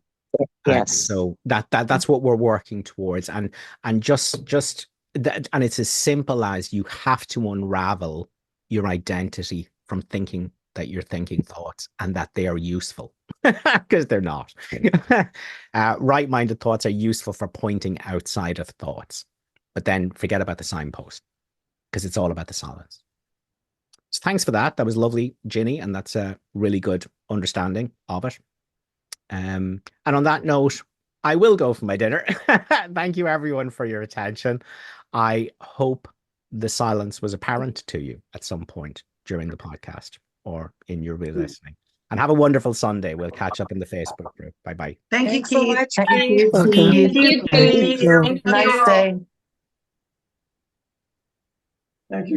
Yes. so that's what we're working towards, and just that, and it's as simple as you have to unravel your identity from thinking that you're thinking thoughts and that they are useful, because they're not. Right-minded thoughts are useful for pointing outside of thoughts, but then forget about the signpost, because it's all about the silence. So thanks for that. That was lovely, Ginny, and that's a really good understanding of it. And on that note, I will go for my dinner. Thank you, everyone, for your attention. I hope the silence was apparent to you at some point during the podcast or in your re-listening. And have a wonderful Sunday. We'll catch up in the Facebook group. Bye-bye. Thank you, Thanks so Keith. much, Thank Keith. you. Thank Thank you. you, Keith. Nice day. Thank you.